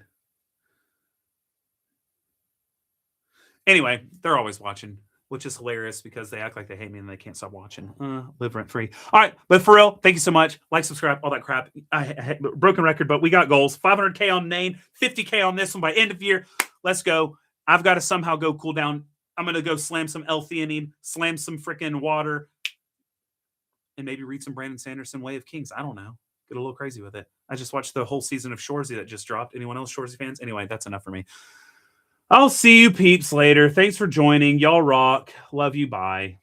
Anyway, they're always watching, which is hilarious because they act like they hate me and they can't stop watching. Live rent free. All right, but for real, thank you so much. Like, subscribe, all that crap. I broken record, but we got goals. 500K on Nain, 50K on this one by end of year. Let's go. I've got to somehow go cool down. I'm going to go slam some L-theanine, slam some freaking water, and maybe read some Brandon Sanderson, Way of Kings. I don't know. Get a little crazy with it. I just watched the whole season of Shoresy that just dropped. Anyone else Shoresy fans? Anyway, that's enough for me. I'll see you peeps later. Thanks for joining. Y'all rock. Love you. Bye.